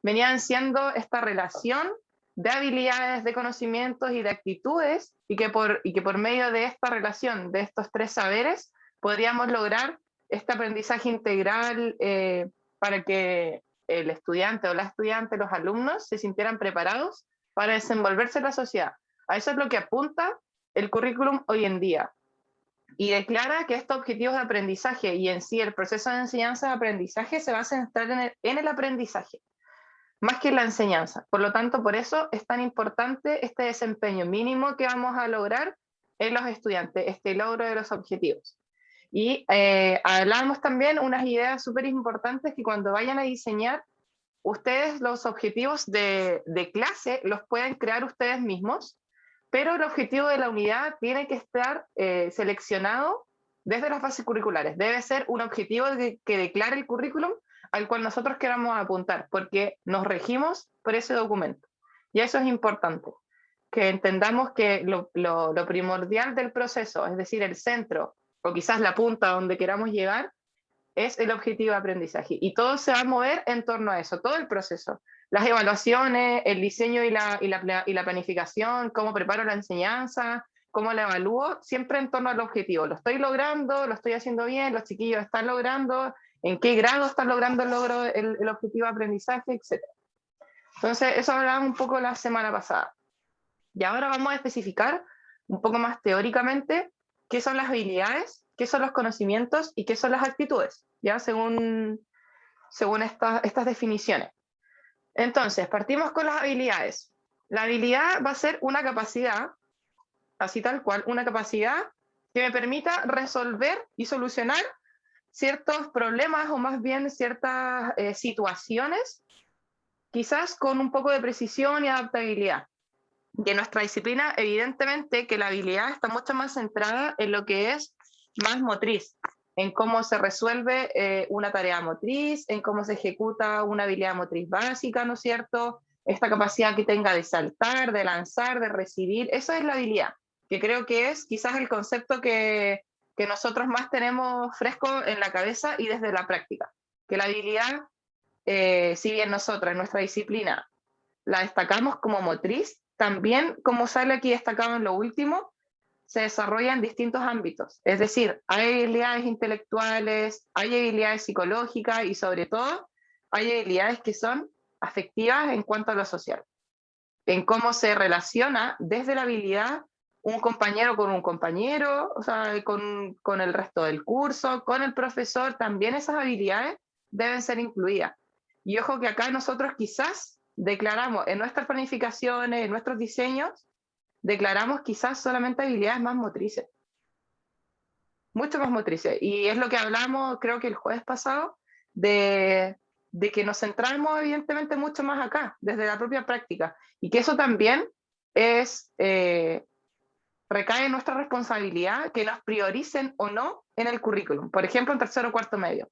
venían siendo esta relación de habilidades, de conocimientos y de actitudes, y que por medio de esta relación, de estos 3 saberes, podríamos lograr este aprendizaje integral para que el estudiante o la estudiante, los alumnos, se sintieran preparados para desenvolverse en la sociedad. A eso es lo que apunta el currículum hoy en día. Y declara que estos objetivos de aprendizaje y en sí el proceso de enseñanza-aprendizaje se va a centrar en el aprendizaje, más que en la enseñanza. Por lo tanto, por eso es tan importante este desempeño mínimo que vamos a lograr en los estudiantes, este logro de los objetivos. Y hablamos también unas ideas súper importantes que cuando vayan a diseñar, ustedes los objetivos de clase los pueden crear ustedes mismos, pero el objetivo de la unidad tiene que estar seleccionado desde las bases curriculares. Debe ser un objetivo que declare el currículum al cual nosotros queramos apuntar, porque nos regimos por ese documento. Y eso es importante, que entendamos que lo primordial del proceso, es decir, el centro, o quizás la punta donde queramos llegar, es el objetivo de aprendizaje. Y todo se va a mover en torno a eso, todo el proceso. Las evaluaciones, el diseño y la planificación, cómo preparo la enseñanza, cómo la evalúo, siempre en torno al objetivo. Lo estoy logrando, lo estoy haciendo bien, los chiquillos están logrando, en qué grado están logrando el objetivo de aprendizaje, etc. Entonces, eso hablábamos un poco la semana pasada. Y ahora vamos a especificar un poco más teóricamente qué son las habilidades, qué son los conocimientos y qué son las actitudes, ¿ya? Según estas definiciones. Entonces, partimos con las habilidades. La habilidad va a ser una capacidad, así tal cual, una capacidad que me permita resolver y solucionar ciertos problemas o más bien ciertas situaciones, quizás con un poco de precisión y adaptabilidad. Y en nuestra disciplina, evidentemente que la habilidad está mucho más centrada en lo que es más motriz, en cómo se resuelve una tarea motriz, en cómo se ejecuta una habilidad motriz básica, ¿no es cierto? Esta capacidad que tenga de saltar, de lanzar, de recibir, eso es la habilidad, que creo que es quizás el concepto que nosotros más tenemos fresco en la cabeza y desde la práctica. Que la habilidad, si bien nosotros en nuestra disciplina la destacamos como motriz, también, como sale aquí destacado en lo último, se desarrolla en distintos ámbitos. Es decir, hay habilidades intelectuales, hay habilidades psicológicas y sobre todo hay habilidades que son afectivas en cuanto a lo social. En cómo se relaciona desde la habilidad un compañero con un compañero, o sea, con el resto del curso, con el profesor, también esas habilidades deben ser incluidas. Y ojo que acá nosotros quizás declaramos en nuestras planificaciones, en nuestros diseños, declaramos quizás solamente habilidades más motrices, mucho más motrices. Y es lo que hablamos, creo que el jueves pasado, de que nos centramos evidentemente mucho más acá, desde la propia práctica, y que eso también es, recae en nuestra responsabilidad que nos prioricen o no en el currículum, por ejemplo en tercero o cuarto medio.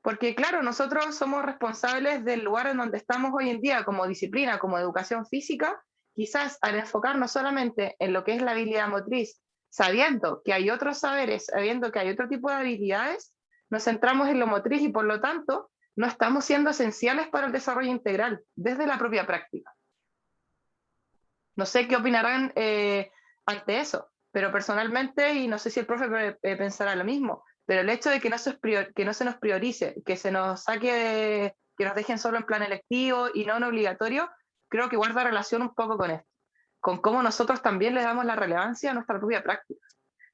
Porque claro, nosotros somos responsables del lugar en donde estamos hoy en día como disciplina, como educación física, quizás al enfocarnos solamente en lo que es la habilidad motriz, sabiendo que hay otros saberes, sabiendo que hay otro tipo de habilidades, nos centramos en lo motriz y por lo tanto no estamos siendo esenciales para el desarrollo integral desde la propia práctica. No sé qué opinarán ante eso, pero personalmente, y no sé si el profe pensará lo mismo, pero el hecho de que no se nos priorice, que se nos saque, que nos dejen solo en plan electivo y no en obligatorio, creo que guarda relación un poco con esto, con cómo nosotros también le damos la relevancia a nuestra propia práctica.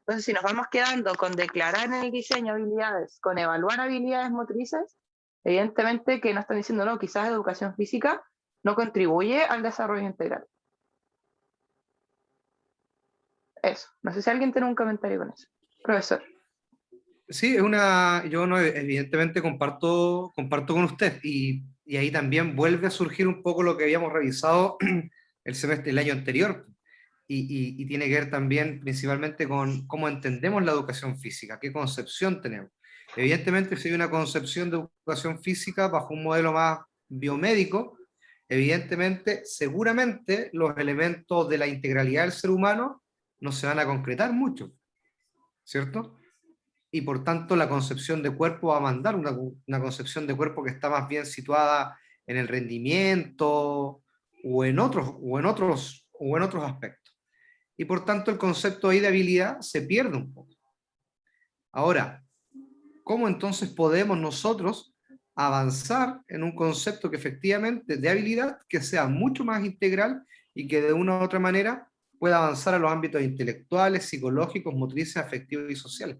Entonces, si nos vamos quedando con declarar en el diseño habilidades, con evaluar habilidades motrices, evidentemente que nos están diciendo, no, quizás educación física no contribuye al desarrollo integral. Eso, no sé si alguien tiene un comentario con eso. Profesor. Sí, yo no, evidentemente comparto con usted y ahí también vuelve a surgir un poco lo que habíamos revisado el año anterior, y tiene que ver también principalmente con cómo entendemos la educación física, qué concepción tenemos. Evidentemente, si hay una concepción de educación física bajo un modelo más biomédico, evidentemente, seguramente los elementos de la integralidad del ser humano no se van a concretar mucho, ¿cierto? Y por tanto la concepción de cuerpo va a mandar una concepción de cuerpo que está más bien situada en el rendimiento o en otros aspectos. Y por tanto el concepto ahí de habilidad se pierde un poco. Ahora, ¿cómo entonces podemos nosotros avanzar en un concepto que efectivamente de habilidad que sea mucho más integral y que de una u otra manera pueda avanzar a los ámbitos intelectuales, psicológicos, motrices, afectivos y sociales?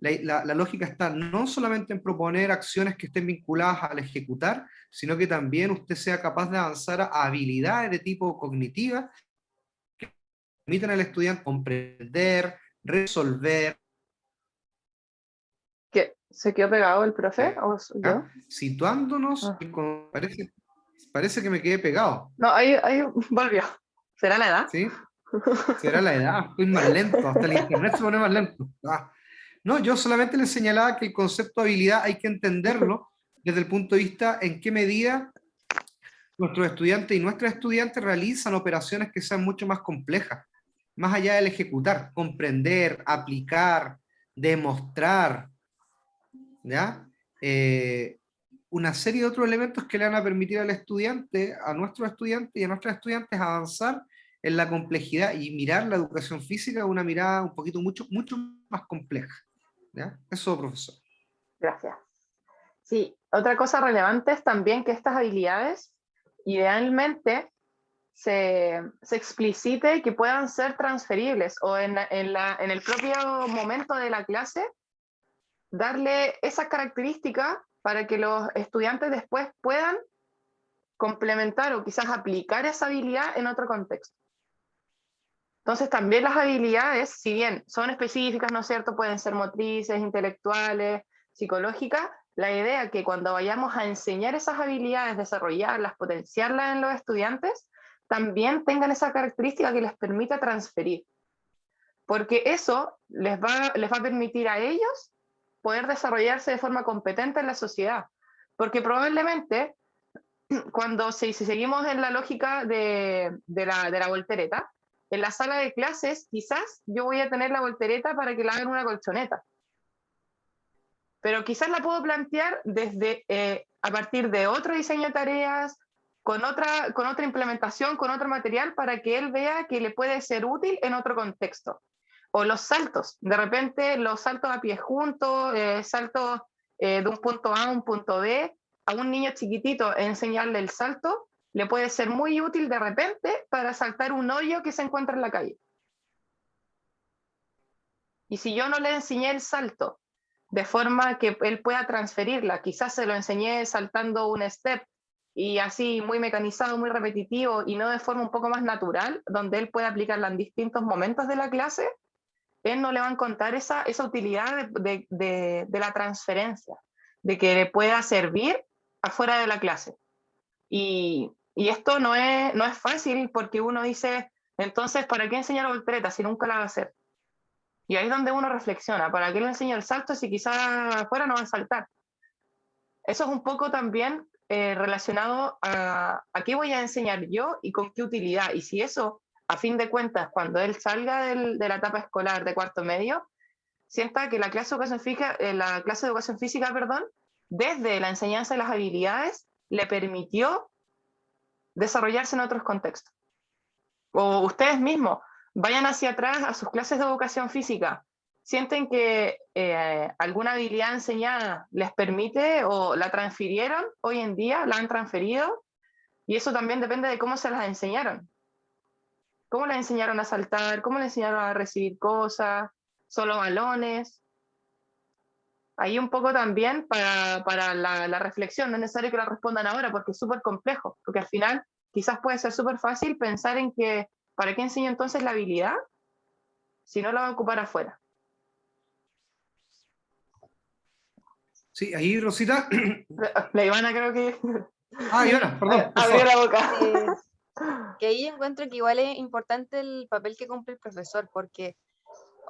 La lógica está no solamente en proponer acciones que estén vinculadas al ejecutar, sino que también usted sea capaz de avanzar a habilidades de tipo cognitiva que permitan al estudiante comprender, resolver. ¿Qué? ¿Se quedó pegado el profe o soy yo? Situándonos, parece que me quedé pegado. No, ahí volvió. ¿Será la edad? ¿Sí? ¿Será la edad? Estoy más lento, hasta el internet se pone más lento. No, yo solamente les señalaba que el concepto de habilidad hay que entenderlo desde el punto de vista en qué medida nuestros estudiantes y nuestras estudiantes realizan operaciones que sean mucho más complejas, más allá del ejecutar, comprender, aplicar, demostrar, ¿ya? Una serie de otros elementos que le van a permitir al estudiante, a nuestros estudiantes y a nuestras estudiantes avanzar en la complejidad y mirar la educación física una mirada un poquito mucho más compleja. ¿Ya? Eso, profesor. Gracias. Sí, otra cosa relevante es también que estas habilidades idealmente se explicite que puedan ser transferibles o en el propio momento de la clase darle esas características para que los estudiantes después puedan complementar o quizás aplicar esa habilidad en otro contexto. Entonces también las habilidades, si bien son específicas, ¿no es cierto?, pueden ser motrices, intelectuales, psicológicas, la idea es que cuando vayamos a enseñar esas habilidades, desarrollarlas, potenciarlas en los estudiantes, también tengan esa característica que les permita transferir. Porque eso les va a permitir a ellos poder desarrollarse de forma competente en la sociedad. Porque probablemente, si seguimos en la lógica de la voltereta, en la sala de clases quizás yo voy a tener la voltereta para que la hagan una colchoneta. Pero quizás la puedo plantear desde, a partir de otro diseño de tareas, con otra implementación, con otro material, para que él vea que le puede ser útil en otro contexto. O los saltos, de repente los saltos a pie juntos, saltos de un punto A a un punto B, a un niño chiquitito enseñarle el salto, le puede ser muy útil de repente para saltar un hoyo que se encuentra en la calle. Y si yo no le enseñé el salto de forma que él pueda transferirla, quizás se lo enseñé saltando un step y así muy mecanizado, muy repetitivo y no de forma un poco más natural, donde él pueda aplicarla en distintos momentos de la clase, él no le va a encontrar esa utilidad de la transferencia, de que le pueda servir afuera de la clase. Y esto no es fácil porque uno dice, entonces, ¿para qué enseñar voltereta si nunca la va a hacer? Y ahí es donde uno reflexiona, ¿para qué le enseño el salto si quizás afuera no va a saltar? Eso es un poco también relacionado a qué voy a enseñar yo y con qué utilidad. Y si eso, a fin de cuentas, cuando él salga de la etapa escolar de cuarto medio, sienta que la clase de educación física, desde la enseñanza de las habilidades, le permitió desarrollarse en otros contextos. O ustedes mismos, vayan hacia atrás a sus clases de educación física, sienten que alguna habilidad enseñada les permite o la transfirieron hoy en día, la han transferido, y eso también depende de cómo se las enseñaron. ¿Cómo les enseñaron a saltar? ¿Cómo les enseñaron a recibir cosas? ¿Solo balones? Ahí un poco también para la reflexión, no es necesario que la respondan ahora porque es súper complejo, porque al final quizás puede ser súper fácil pensar en que ¿para qué enseño entonces la habilidad si no la va a ocupar afuera? Sí, ahí Rosita. La Ivana creo que Ivana, perdón. abrió la boca. Que ahí encuentro que igual es importante el papel que cumple el profesor, porque,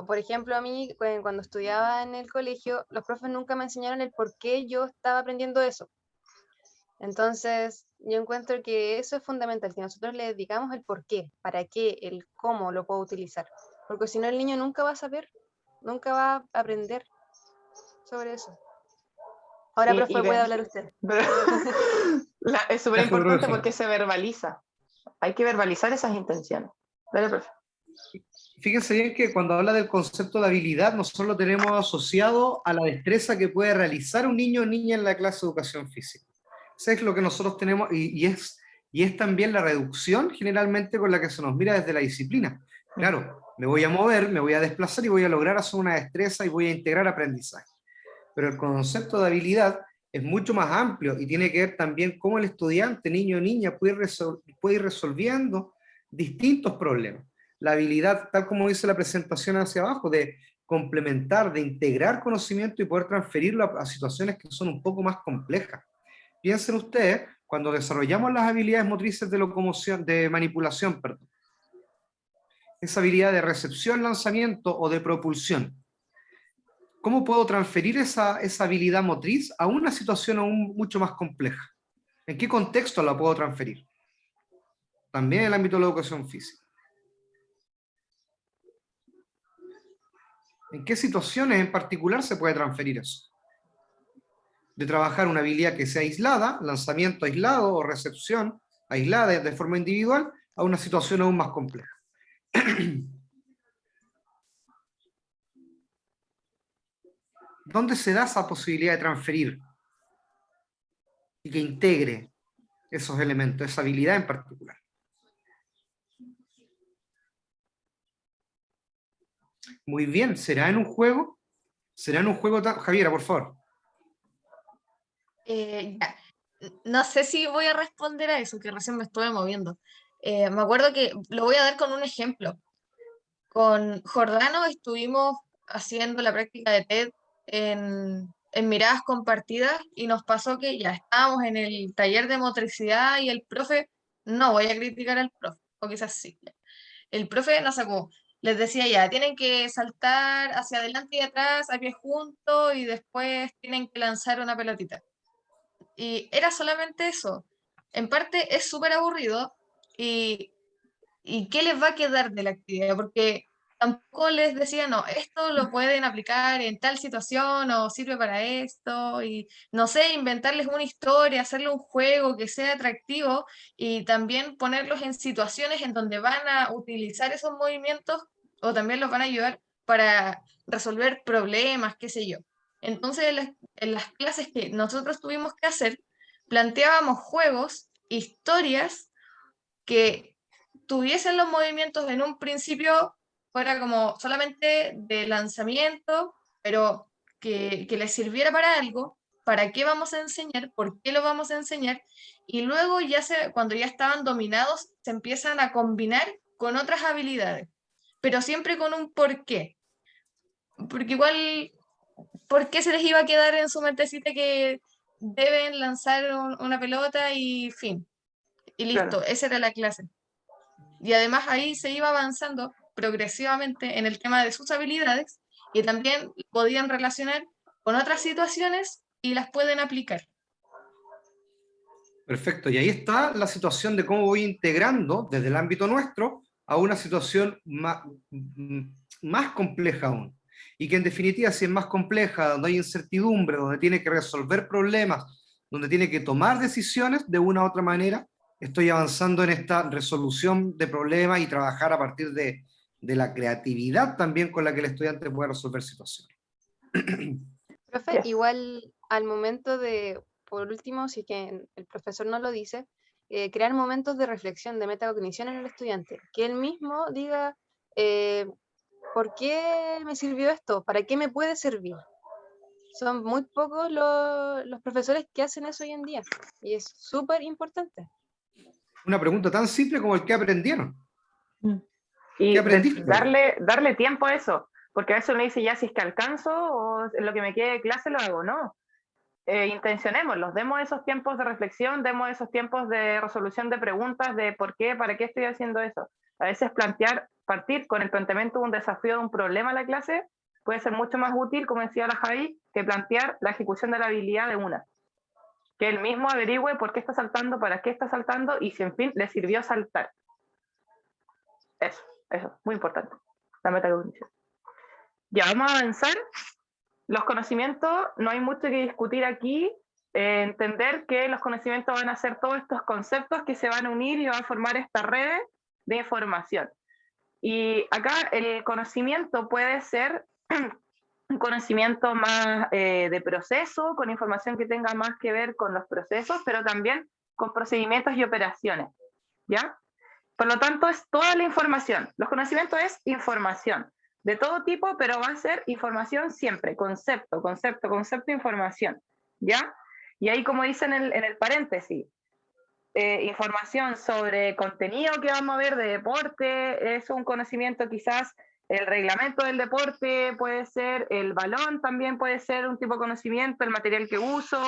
por ejemplo, a mí cuando estudiaba en el colegio, los profes nunca me enseñaron el por qué yo estaba aprendiendo eso. Entonces, yo encuentro que eso es fundamental, que nosotros le dedicamos el por qué, para qué, el cómo lo puedo utilizar. Porque si no, el niño nunca va a saber, nunca va a aprender sobre eso. Ahora, profe, puede hablar usted. Es súper Gracias, importante profe. porque se verbaliza. Hay que verbalizar esas intenciones. Dale, profe. Fíjense bien que cuando habla del concepto de habilidad, nosotros lo tenemos asociado a la destreza que puede realizar un niño o niña en la clase de educación física. Eso es lo que nosotros tenemos, y es también la reducción generalmente con la que se nos mira desde la disciplina. Claro, me voy a mover, me voy a desplazar y voy a lograr hacer una destreza y voy a integrar aprendizaje. Pero el concepto de habilidad es mucho más amplio y tiene que ver también cómo el estudiante, niño o niña, puede ir resolviendo distintos problemas. La habilidad, tal como dice la presentación hacia abajo, de complementar, de integrar conocimiento y poder transferirlo a situaciones que son un poco más complejas. Piensen ustedes, cuando desarrollamos las habilidades motrices de locomoción, de manipulación, perdón, esa habilidad de recepción, lanzamiento o de propulsión, ¿cómo puedo transferir esa habilidad motriz a una situación aún mucho más compleja? ¿En qué contexto la puedo transferir? También en el ámbito de la educación física. ¿En qué situaciones en particular se puede transferir eso? De trabajar una habilidad que sea aislada, lanzamiento aislado o recepción aislada de forma individual, a una situación aún más compleja. ¿Dónde se da esa posibilidad de transferir y que integre esos elementos, esa habilidad en particular? Muy bien, ¿será en un juego? ¿Será en un juego? Javiera, por favor. Ya. No sé si voy a responder a eso, que recién me estuve moviendo. Me acuerdo que lo voy a dar con un ejemplo. Con Jordano estuvimos haciendo la práctica de TED en miradas compartidas y nos pasó que ya estábamos en el taller de motricidad y el profe, no voy a criticar al profe, o quizás sí. El profe nos sacó, les decía ya, tienen que saltar hacia adelante y atrás, a pie juntos y después tienen que lanzar una pelotita. Y era solamente eso. En parte es súper aburrido y ¿qué les va a quedar de la actividad? Porque tampoco les decía, no, esto lo pueden aplicar en tal situación o sirve para esto, y no sé, inventarles una historia, hacerle un juego que sea atractivo y también ponerlos en situaciones en donde van a utilizar esos movimientos o también los van a ayudar para resolver problemas, qué sé yo. Entonces, en las clases que nosotros tuvimos que hacer, planteábamos juegos, historias que tuviesen los movimientos en un principio fuera como solamente de lanzamiento, pero que les sirviera para algo, para qué vamos a enseñar, por qué lo vamos a enseñar, y luego cuando ya estaban dominados, se empiezan a combinar con otras habilidades, pero siempre con un por qué. Porque igual, ¿por qué se les iba a quedar en su mentecita que deben lanzar una pelota y fin? Y listo, Claro. esa era la clase. Y además ahí se iba avanzando progresivamente en el tema de sus habilidades y también podían relacionar con otras situaciones y las pueden aplicar. Perfecto, y ahí está la situación de cómo voy integrando desde el ámbito nuestro a una situación más compleja aún. Y que en definitiva, si es más compleja, donde hay incertidumbre, donde tiene que resolver problemas, donde tiene que tomar decisiones de una u otra manera, estoy avanzando en esta resolución de problemas y trabajar a partir de la creatividad también con la que el estudiante pueda resolver situaciones. Profe, igual al momento de, por último, si es que el profesor no lo dice, crear momentos de reflexión, de metacognición en el estudiante, que él mismo diga, ¿por qué me sirvió esto? ¿Para qué me puede servir? Son muy pocos los profesores que hacen eso hoy en día y es súper importante. Una pregunta tan simple como el que aprendieron. Y ¿Qué aprendiste? darle tiempo a eso, porque a veces uno dice, ya si es que alcanzo o en lo que me quede de clase lo hago, no. intencionémoslos, demos esos tiempos de reflexión, demos esos tiempos de resolución de preguntas de por qué, para qué estoy haciendo eso. A veces partir con el planteamiento de un desafío, de un problema a la clase, puede ser mucho más útil, como decía la Javi, que plantear la ejecución de la habilidad de una. Que él mismo averigüe por qué está saltando, para qué está saltando y si en fin le sirvió saltar. Eso, muy importante. La metacognición. Ya, vamos a avanzar. Los conocimientos, no hay mucho que discutir aquí. Entender que los conocimientos van a ser todos estos conceptos que se van a unir y van a formar esta red de información. Y acá el conocimiento puede ser un conocimiento más de proceso, con información que tenga más que ver con los procesos, pero también con procedimientos y operaciones, ¿ya? Por lo tanto, es toda la información. Los conocimientos es información, de todo tipo, pero va a ser información siempre, concepto, información, ¿ya? Y ahí, como dicen en el paréntesis, información sobre contenido que vamos a ver de deporte, es un conocimiento quizás, el reglamento del deporte puede ser, el balón también puede ser un tipo de conocimiento, el material que uso,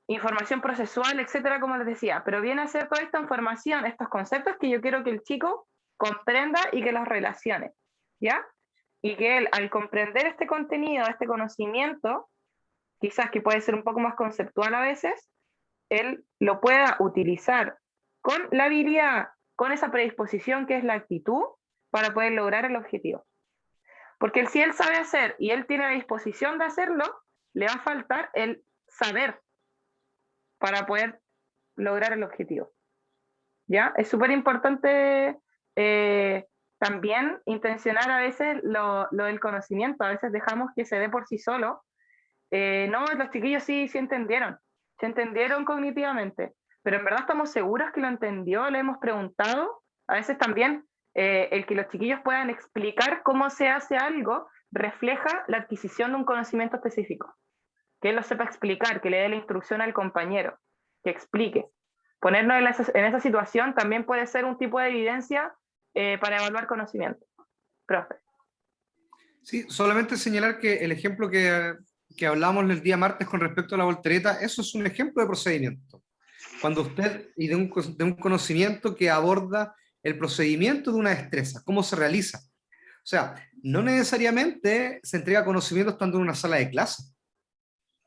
información procesual, etcétera, como les decía, pero viene a ser toda esta información, estos conceptos que yo quiero que el chico comprenda y que los relacione, ¿ya? Y que él, al comprender este contenido, este conocimiento, quizás que puede ser un poco más conceptual a veces, él lo pueda utilizar con la habilidad, con esa predisposición que es la actitud, para poder lograr el objetivo. Porque si él sabe hacer y él tiene la disposición de hacerlo, le va a faltar el saber para poder lograr el objetivo. ¿Ya? Es súper importante también intencionar a veces lo del conocimiento. A veces dejamos que se dé por sí solo. No, los chiquillos sí entendieron. Se entendieron cognitivamente. Pero en verdad estamos seguros que lo entendió, le hemos preguntado. A veces también el que los chiquillos puedan explicar cómo se hace algo refleja la adquisición de un conocimiento específico. Que él lo sepa explicar, que le dé la instrucción al compañero, que explique. Ponernos en esa situación también puede ser un tipo de evidencia para evaluar conocimiento. Profe. Sí, solamente señalar que el ejemplo que hablamos el día martes con respecto a la voltereta, eso es un ejemplo de procedimiento. Cuando usted, y de un conocimiento que aborda el procedimiento de una destreza, cómo se realiza. O sea, no necesariamente se entrega conocimiento estando en una sala de clase.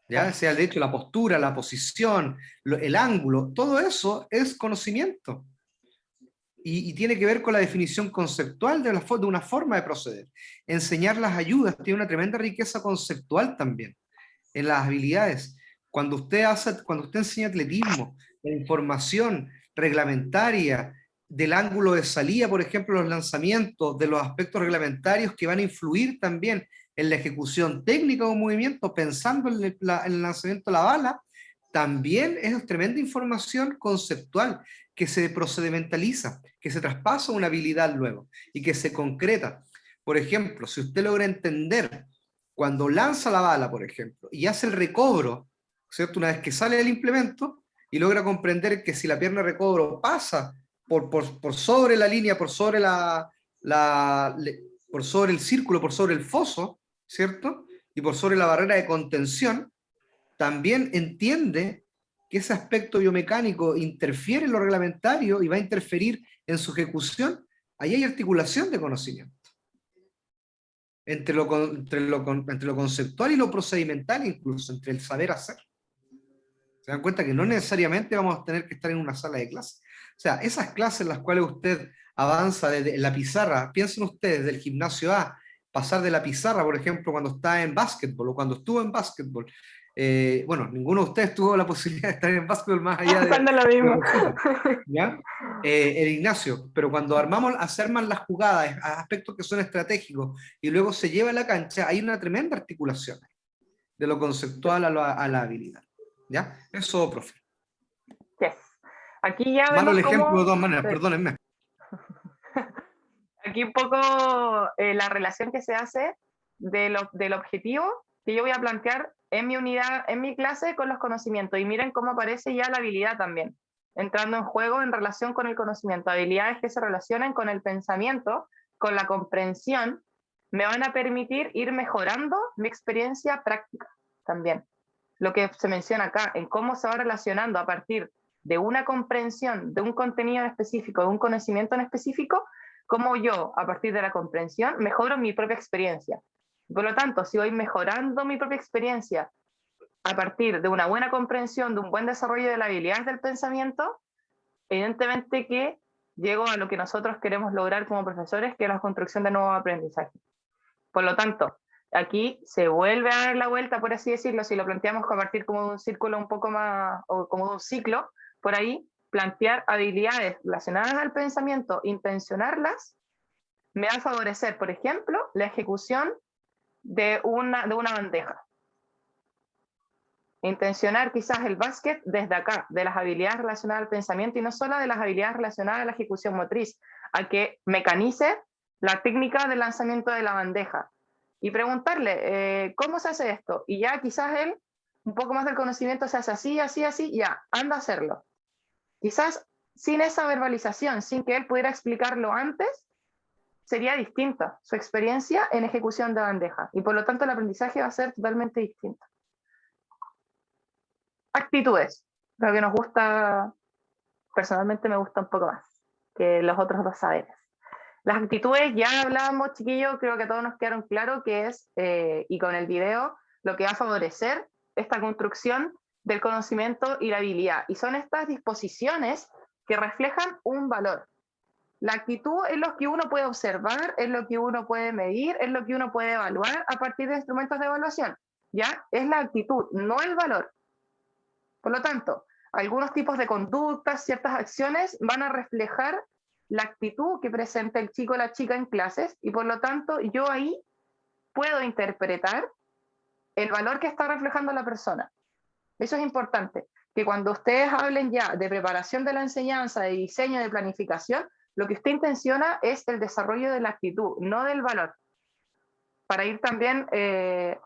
¿Ya? Sea de hecho la postura, la posición, el ángulo, todo eso es conocimiento. Y tiene que ver con la definición conceptual de una forma de proceder. Enseñar las ayudas tiene una tremenda riqueza conceptual también en las habilidades. Cuando usted enseña atletismo, la información reglamentaria del ángulo de salida, por ejemplo, los lanzamientos, de los aspectos reglamentarios que van a influir también en la ejecución técnica de un movimiento, pensando en el lanzamiento de la bala, también es tremenda información conceptual que se procedimentaliza, que se traspasa a una habilidad luego y que se concreta. Por ejemplo, si usted logra entender cuando lanza la bala, por ejemplo, y hace el recobro, ¿cierto? Una vez que sale del implemento y logra comprender que si la pierna de recobro pasa por sobre la línea, por sobre por sobre el círculo, por sobre el foso, ¿cierto? Y por sobre la barrera de contención, también entiende que ese aspecto biomecánico interfiere en lo reglamentario y va a interferir en su ejecución. Ahí hay articulación de conocimiento entre lo conceptual y lo procedimental, incluso entre el saber hacer. Se dan cuenta que no necesariamente vamos a tener que estar en una sala de clase. O sea, esas clases en las cuales usted avanza desde la pizarra, piensen ustedes del gimnasio A, pasar de la pizarra, por ejemplo, cuando está en básquetbol o cuando estuvo en básquetbol. Bueno, ninguno de ustedes tuvo la posibilidad de estar en básquetbol más allá de... Cuando lo mismo. ¿Ya? El Ignacio, pero cuando se arman las jugadas, aspectos que son estratégicos, y luego se lleva a la cancha, hay una tremenda articulación de lo conceptual a la habilidad. ¿Ya? Eso, profe. Yes. Aquí ya Malo vemos el ejemplo cómo... de todas maneras, perdónenme. Aquí un poco la relación que se hace del objetivo que yo voy a plantear en mi unidad, en mi clase, con los conocimientos. Y miren cómo aparece ya la habilidad también, entrando en juego en relación con el conocimiento. Habilidades que se relacionan con el pensamiento, con la comprensión, me van a permitir ir mejorando mi experiencia práctica también. lo que se menciona acá, en cómo se va relacionando a partir de una comprensión, de un contenido en específico, de un conocimiento en específico, cómo yo, a partir de la comprensión, mejoro mi propia experiencia. Por lo tanto, si voy mejorando mi propia experiencia a partir de una buena comprensión, de un buen desarrollo de la habilidad del pensamiento, evidentemente que llego a lo que nosotros queremos lograr como profesores, que es la construcción de nuevos aprendizajes. Por lo tanto, aquí se vuelve a dar la vuelta, por así decirlo, si lo planteamos a partir como de un círculo un poco más, o como de un ciclo, por ahí, plantear habilidades relacionadas al pensamiento, intencionarlas, me va a favorecer, por ejemplo, la ejecución de una bandeja. Intencionar quizás el básquet desde acá, de las habilidades relacionadas al pensamiento y no solo de las habilidades relacionadas a la ejecución motriz, a que mecanice la técnica del lanzamiento de la bandeja y preguntarle, ¿cómo se hace esto? Y ya quizás él, un poco más del conocimiento se hace así, así, así, ya, anda a hacerlo. Quizás sin esa verbalización, sin que él pudiera explicarlo antes, sería distinta su experiencia en ejecución de bandeja y por lo tanto el aprendizaje va a ser totalmente distinto. Actitudes, lo que nos gusta, personalmente me gusta un poco más que los otros dos saberes. Las actitudes, ya hablábamos, chiquillos, creo que a todos nos quedaron claro que es, y con el video, lo que va a favorecer esta construcción del conocimiento y la habilidad. Y son estas disposiciones que reflejan un valor. La actitud es lo que uno puede observar, es lo que uno puede medir, es lo que uno puede evaluar a partir de instrumentos de evaluación. ¿Ya? Es la actitud, no el valor. Por lo tanto, algunos tipos de conductas, ciertas acciones van a reflejar la actitud que presenta el chico o la chica en clases y por lo tanto yo ahí puedo interpretar el valor que está reflejando la persona. Eso es importante, que cuando ustedes hablen ya de preparación de la enseñanza, de diseño, de planificación, lo que usted intenciona es el desarrollo de la actitud, no del valor. Para ir también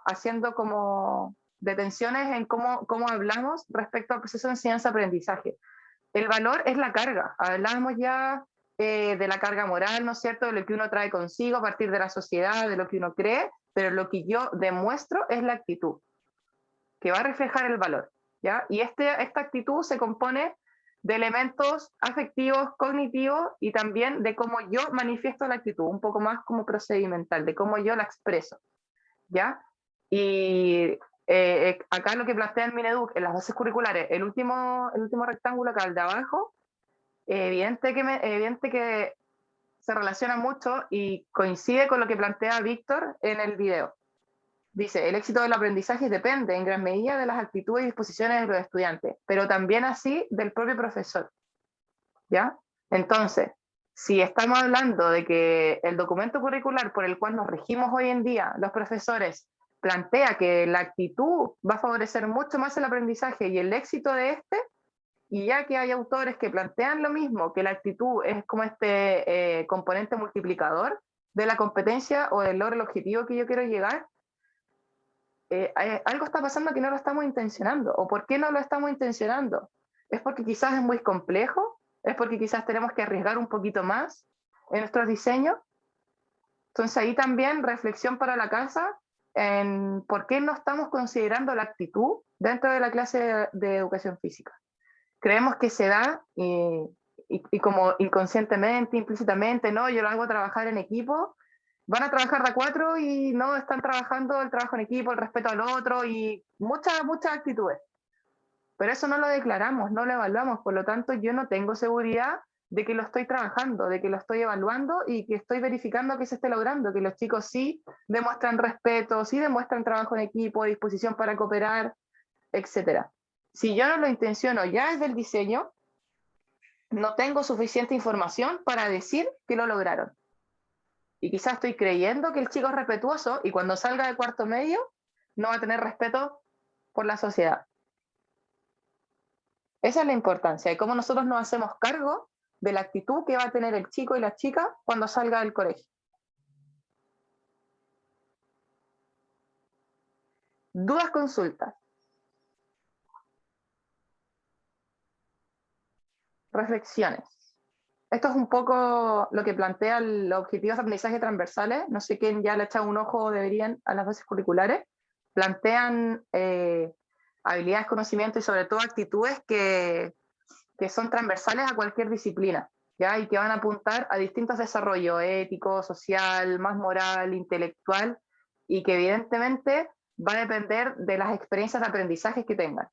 haciendo como detenciones en cómo hablamos respecto al proceso de enseñanza-aprendizaje. El valor es la carga. Hablamos ya de la carga moral, ¿no es cierto?, de lo que uno trae consigo a partir de la sociedad, de lo que uno cree, pero lo que yo demuestro es la actitud, que va a reflejar el valor, ¿ya? Y esta actitud se compone de elementos afectivos, cognitivos y también de cómo yo manifiesto la actitud, un poco más como procedimental, de cómo yo la expreso, ¿ya? Y acá lo que plantea el Mineduc en las bases curriculares, el último rectángulo acá, el de abajo, evidente que se relaciona mucho y coincide con lo que plantea Víctor en el video. Dice, el éxito del aprendizaje depende en gran medida de las actitudes y disposiciones de los estudiantes, pero también así del propio profesor. ¿Ya? Entonces, si estamos hablando de que el documento curricular por el cual nos regimos hoy en día, los profesores, plantea que la actitud va a favorecer mucho más el aprendizaje y el éxito de este, y ya que hay autores que plantean lo mismo, que la actitud es como este componente multiplicador de la competencia o del logro del objetivo que yo quiero llegar, algo está pasando que no lo estamos intencionando. ¿O por qué no lo estamos intencionando? ¿Es porque quizás es muy complejo? ¿Es porque quizás tenemos que arriesgar un poquito más en nuestros diseños? Entonces ahí también reflexión para la casa en por qué no estamos considerando la actitud dentro de la clase de educación física. Creemos que se da y como inconscientemente, implícitamente, no, yo lo hago trabajar en equipo, van a trabajar de a cuatro y no están trabajando el trabajo en equipo, el respeto al otro y muchas actitudes. Pero eso no lo declaramos, no lo evaluamos, por lo tanto yo no tengo seguridad de que lo estoy trabajando, de que lo estoy evaluando y que estoy verificando que se esté logrando, que los chicos sí demuestran respeto, sí demuestran trabajo en equipo, disposición para cooperar, etc. Si yo no lo intenciono ya desde el diseño, no tengo suficiente información para decir que lo lograron. Y quizás estoy creyendo que el chico es respetuoso y cuando salga de cuarto medio no va a tener respeto por la sociedad. Esa es la importancia de cómo nosotros nos hacemos cargo de la actitud que va a tener el chico y la chica cuando salga del colegio. Dudas, consultas. Reflexiones. Esto es un poco lo que plantea los objetivos de aprendizaje transversales. No sé quién ya le ha echado un ojo, deberían, a las bases curriculares. Plantean habilidades, conocimientos y sobre todo actitudes que son transversales a cualquier disciplina, ¿ya? Y que van a apuntar a distintos desarrollos ético, social, más moral, intelectual, y que evidentemente va a depender de las experiencias de aprendizaje que tengan.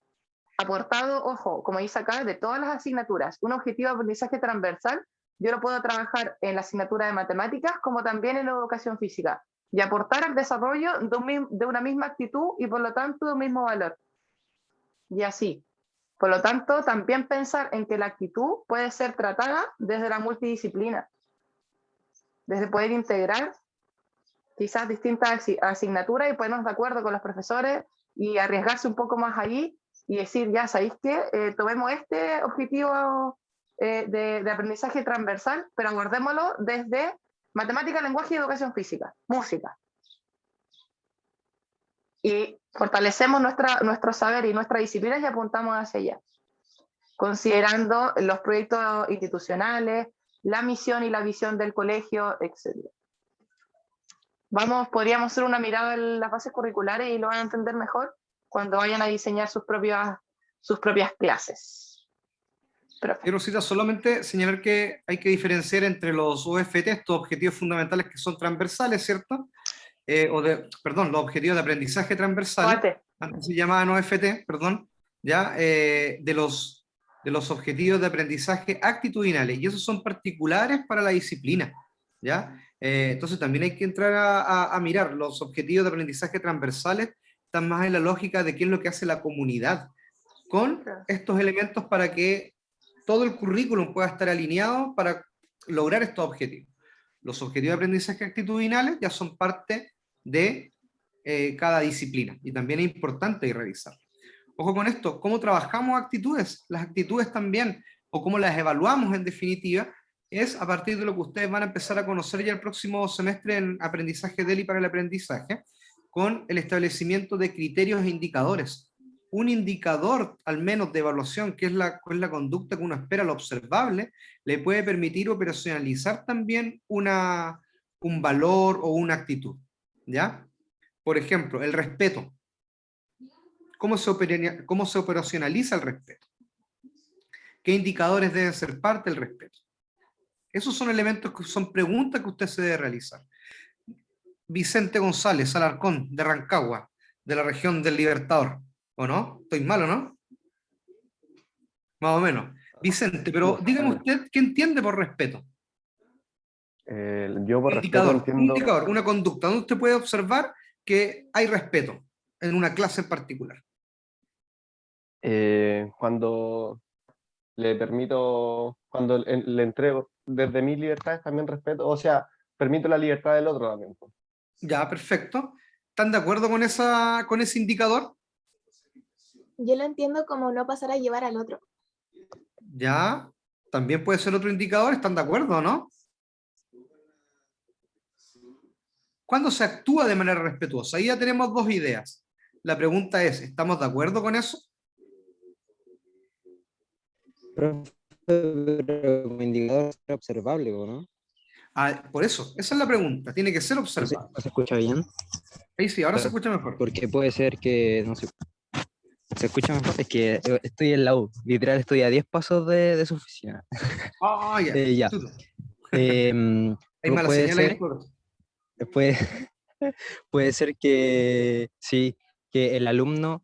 Aportado, ojo, como dice acá, de todas las asignaturas, un objetivo de aprendizaje transversal, yo lo puedo trabajar en la asignatura de matemáticas como también en la educación física, y aportar al desarrollo de una misma actitud y por lo tanto de un mismo valor. Y así. Por lo tanto, también pensar en que la actitud puede ser tratada desde la multidisciplina, desde poder integrar quizás distintas asignaturas y ponernos de acuerdo con los profesores y arriesgarse un poco más allí y decir, ya, ¿sabéis qué? Tomemos este objetivo de aprendizaje transversal, pero abordémoslo desde matemática, lenguaje y educación física, música. Y fortalecemos nuestro saber y nuestra disciplina y apuntamos hacia allá, considerando los proyectos institucionales, la misión y la visión del colegio, etc. Podríamos hacer una mirada en las bases curriculares y lo van a entender mejor cuando vayan a diseñar sus propias clases. Rosita, solamente señalar que hay que diferenciar entre los OFT, estos objetivos fundamentales que son transversales, ¿cierto? Los objetivos de aprendizaje transversales, antes se llamaban OFT, perdón, ¿ya? De los objetivos de aprendizaje actitudinales, y esos son particulares para la disciplina, ¿ya? Entonces también hay que entrar a mirar, los objetivos de aprendizaje transversales están más en la lógica de qué es lo que hace la comunidad con estos elementos para que todo el currículum pueda estar alineado para lograr estos objetivos. Los objetivos de aprendizaje actitudinales ya son parte de cada disciplina, y también es importante revisar. Ojo con esto, ¿cómo trabajamos actitudes? Las actitudes también, o cómo las evaluamos en definitiva, es a partir de lo que ustedes van a empezar a conocer ya el próximo semestre en aprendizaje de él y para el aprendizaje, con el establecimiento de criterios e indicadores. Un indicador, al menos de evaluación, que es la conducta que uno espera, lo observable, le puede permitir operacionalizar también un valor o una actitud, ¿ya? Por ejemplo, el respeto. ¿Cómo se operacionaliza el respeto? ¿Qué indicadores deben ser parte del respeto? Esos son elementos que son preguntas que usted se debe realizar. Vicente González Alarcón, de Rancagua, de la región del Libertador, ¿o no? ¿Estoy mal o no? Más o menos. Vicente, pero dígame usted, ¿qué entiende por respeto? Yo por respeto entiendo... Un indicador, una conducta, donde usted puede observar que hay respeto en una clase en particular. Cuando le permito, cuando le entrego desde mis libertades también respeto, o sea, permito la libertad del otro también. Ya, perfecto. ¿Están de acuerdo con ese indicador? Yo lo entiendo como no pasar a llevar al otro. Ya, también puede ser otro indicador, ¿están de acuerdo o no? ¿Cuándo se actúa de manera respetuosa? Ahí ya tenemos dos ideas. La pregunta es, ¿estamos de acuerdo con eso? Pero como indicador observable, ¿no? Por eso, esa es la pregunta, tiene que ser observable. ¿No se escucha bien? Ahí sí, ahora se escucha mejor. Porque puede ser que, no sé, se escucha mejor, es que estoy en la U, literal estoy a 10 pasos de su oficina. Ah, ya. Ya. Hay mala señal ahí. Puede ser que sí, que el alumno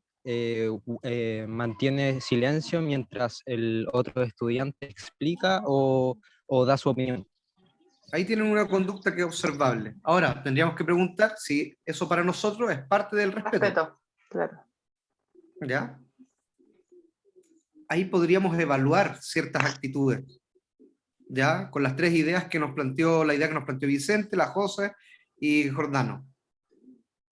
mantiene silencio mientras el otro estudiante explica o da su opinión. Ahí tienen una conducta que es observable. Ahora, tendríamos que preguntar si eso para nosotros es parte del respeto. Claro. ¿Ya? Ahí podríamos evaluar ciertas actitudes, ¿ya? Con las tres ideas que nos planteó, la idea que nos planteó Vicente, la José y Jordano,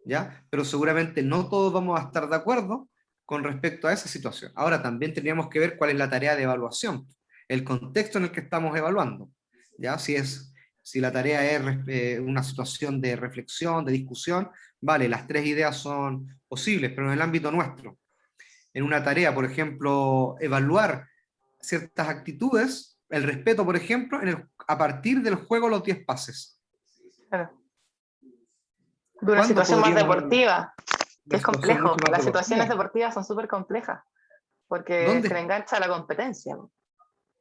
¿ya? Pero seguramente no todos vamos a estar de acuerdo con respecto a esa situación. Ahora, también tendríamos que ver cuál es la tarea de evaluación, el contexto en el que estamos evaluando, ¿ya? Si la tarea es una situación de reflexión, de discusión, vale, las tres ideas son posibles, pero en el ámbito nuestro, en una tarea, por ejemplo, evaluar ciertas actitudes, el respeto, por ejemplo, a partir del juego los 10 pases. Claro. De una situación más deportiva. Es complejo, mucho más las situaciones deportivas. deportivas son súper complejas, porque ¿Dónde? se le engancha la competencia.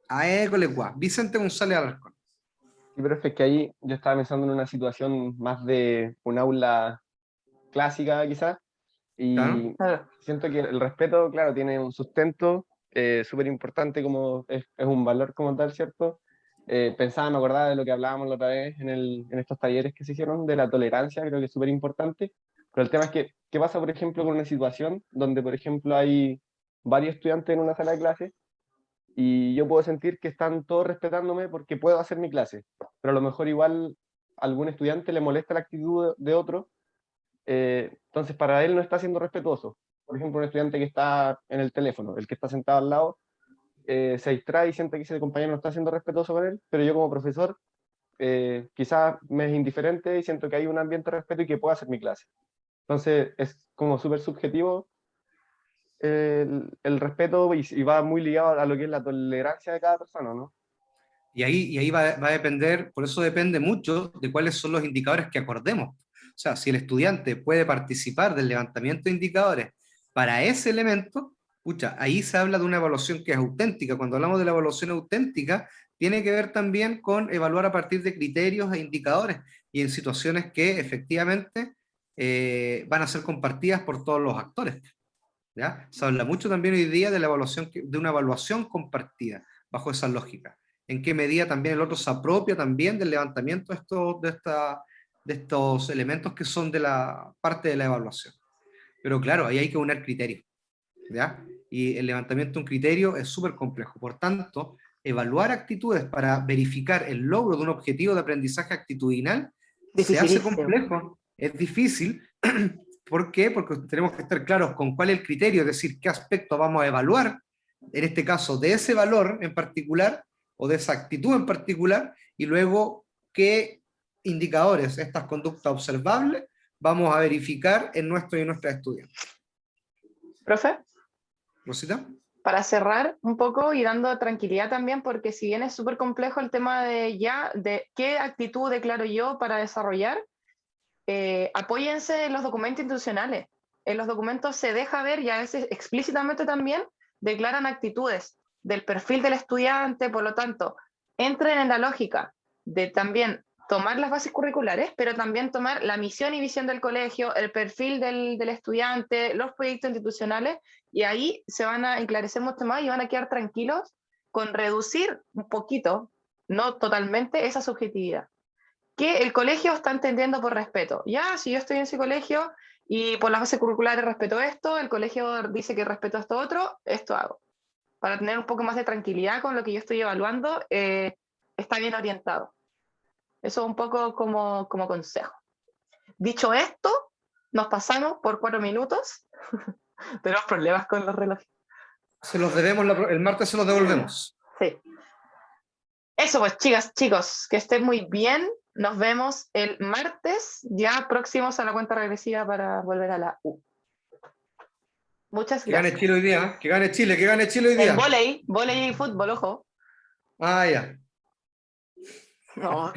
A école, guá. Vicente González Alarcón. Sí, pero es que ahí yo estaba pensando en una situación más de un aula clásica, quizás, y Claro. siento que el respeto, claro, tiene un sustento súper importante, como es un valor como tal, ¿cierto? Pensaba, me acordaba de lo que hablábamos la otra vez en estos talleres que se hicieron, de la tolerancia, creo que es súper importante, pero el tema es que, ¿qué pasa, por ejemplo, con una situación donde, por ejemplo, hay varios estudiantes en una sala de clase y yo puedo sentir que están todos respetándome porque puedo hacer mi clase, pero a lo mejor igual a algún estudiante le molesta la actitud de otro, entonces para él no está siendo respetuoso. Por ejemplo, un estudiante que está en el teléfono, el que está sentado al lado, se distrae y siente que ese compañero no está siendo respetuoso con él, pero yo como profesor quizás me es indiferente y siento que hay un ambiente de respeto y que puedo hacer mi clase. Entonces es como súper subjetivo el respeto y va muy ligado a lo que es la tolerancia de cada persona, ¿no? Y ahí va a depender, por eso depende mucho de cuáles son los indicadores que acordemos. O sea, si el estudiante puede participar del levantamiento de indicadores para ese elemento, pucha, ahí se habla de una evaluación que es auténtica. Cuando hablamos de la evaluación auténtica, tiene que ver también con evaluar a partir de criterios e indicadores y en situaciones que efectivamente van a ser compartidas por todos los actores. ¿Ya? Se habla mucho también hoy día de la evaluación, de una evaluación compartida bajo esa lógica. En qué medida también el otro se apropia también del levantamiento de estos elementos que son de la parte de la evaluación. Pero claro, ahí hay que unir criterios, ¿ya? Y el levantamiento de un criterio es súper complejo. Por tanto, evaluar actitudes para verificar el logro de un objetivo de aprendizaje actitudinal se hace Dificilísimo. complejo, es difícil. ¿Por qué? Porque tenemos que estar claros con cuál es el criterio, es decir, qué aspecto vamos a evaluar, en este caso de ese valor en particular, o de esa actitud en particular, y luego qué indicadores, estas conductas observables, vamos a verificar en nuestro y en nuestras estudiantes. ¿Profe? ¿Rosita? Para cerrar un poco y dando tranquilidad también, porque si bien es súper complejo el tema de qué actitud declaro yo para desarrollar, apóyense en los documentos institucionales. En los documentos se deja ver, y a veces explícitamente también, declaran actitudes del perfil del estudiante, por lo tanto, entren en la lógica de también tomar las bases curriculares, pero también tomar la misión y visión del colegio, el perfil del estudiante, los proyectos institucionales, y ahí se van a enclarecer mucho más y van a quedar tranquilos con reducir un poquito, no totalmente, esa subjetividad. Que el colegio está entendiendo por respeto. Ya, si yo estoy en ese colegio y por las bases curriculares respeto esto, el colegio dice que respeto esto otro, esto hago. Para tener un poco más de tranquilidad con lo que yo estoy evaluando, está bien orientado. Eso un poco como consejo. Dicho esto, nos pasamos por 4 minutos. Tenemos problemas con los relojes. Se los debemos, el martes se los devolvemos. Sí. Eso pues, chicas, chicos, que estén muy bien. Nos vemos el martes, ya próximos a la cuenta regresiva para volver a la U. Muchas Que gracias. gane Chile hoy día, ¿eh? Que gane Chile hoy día. En volei y fútbol, ojo. Ah, ya. No,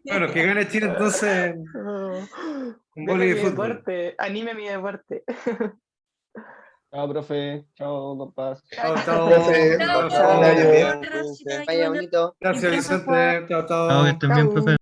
Bueno, que gane Chile entonces con vóley y fútbol. Deporte, anime mi deporte. Chao, profe. Chao, don Paz. Chao, chao. Profe. Chao, Chao, chao. Nadia. Vaya bonito. Gracias, Vicente. Chao, chao. Chao, que estén bien, profe.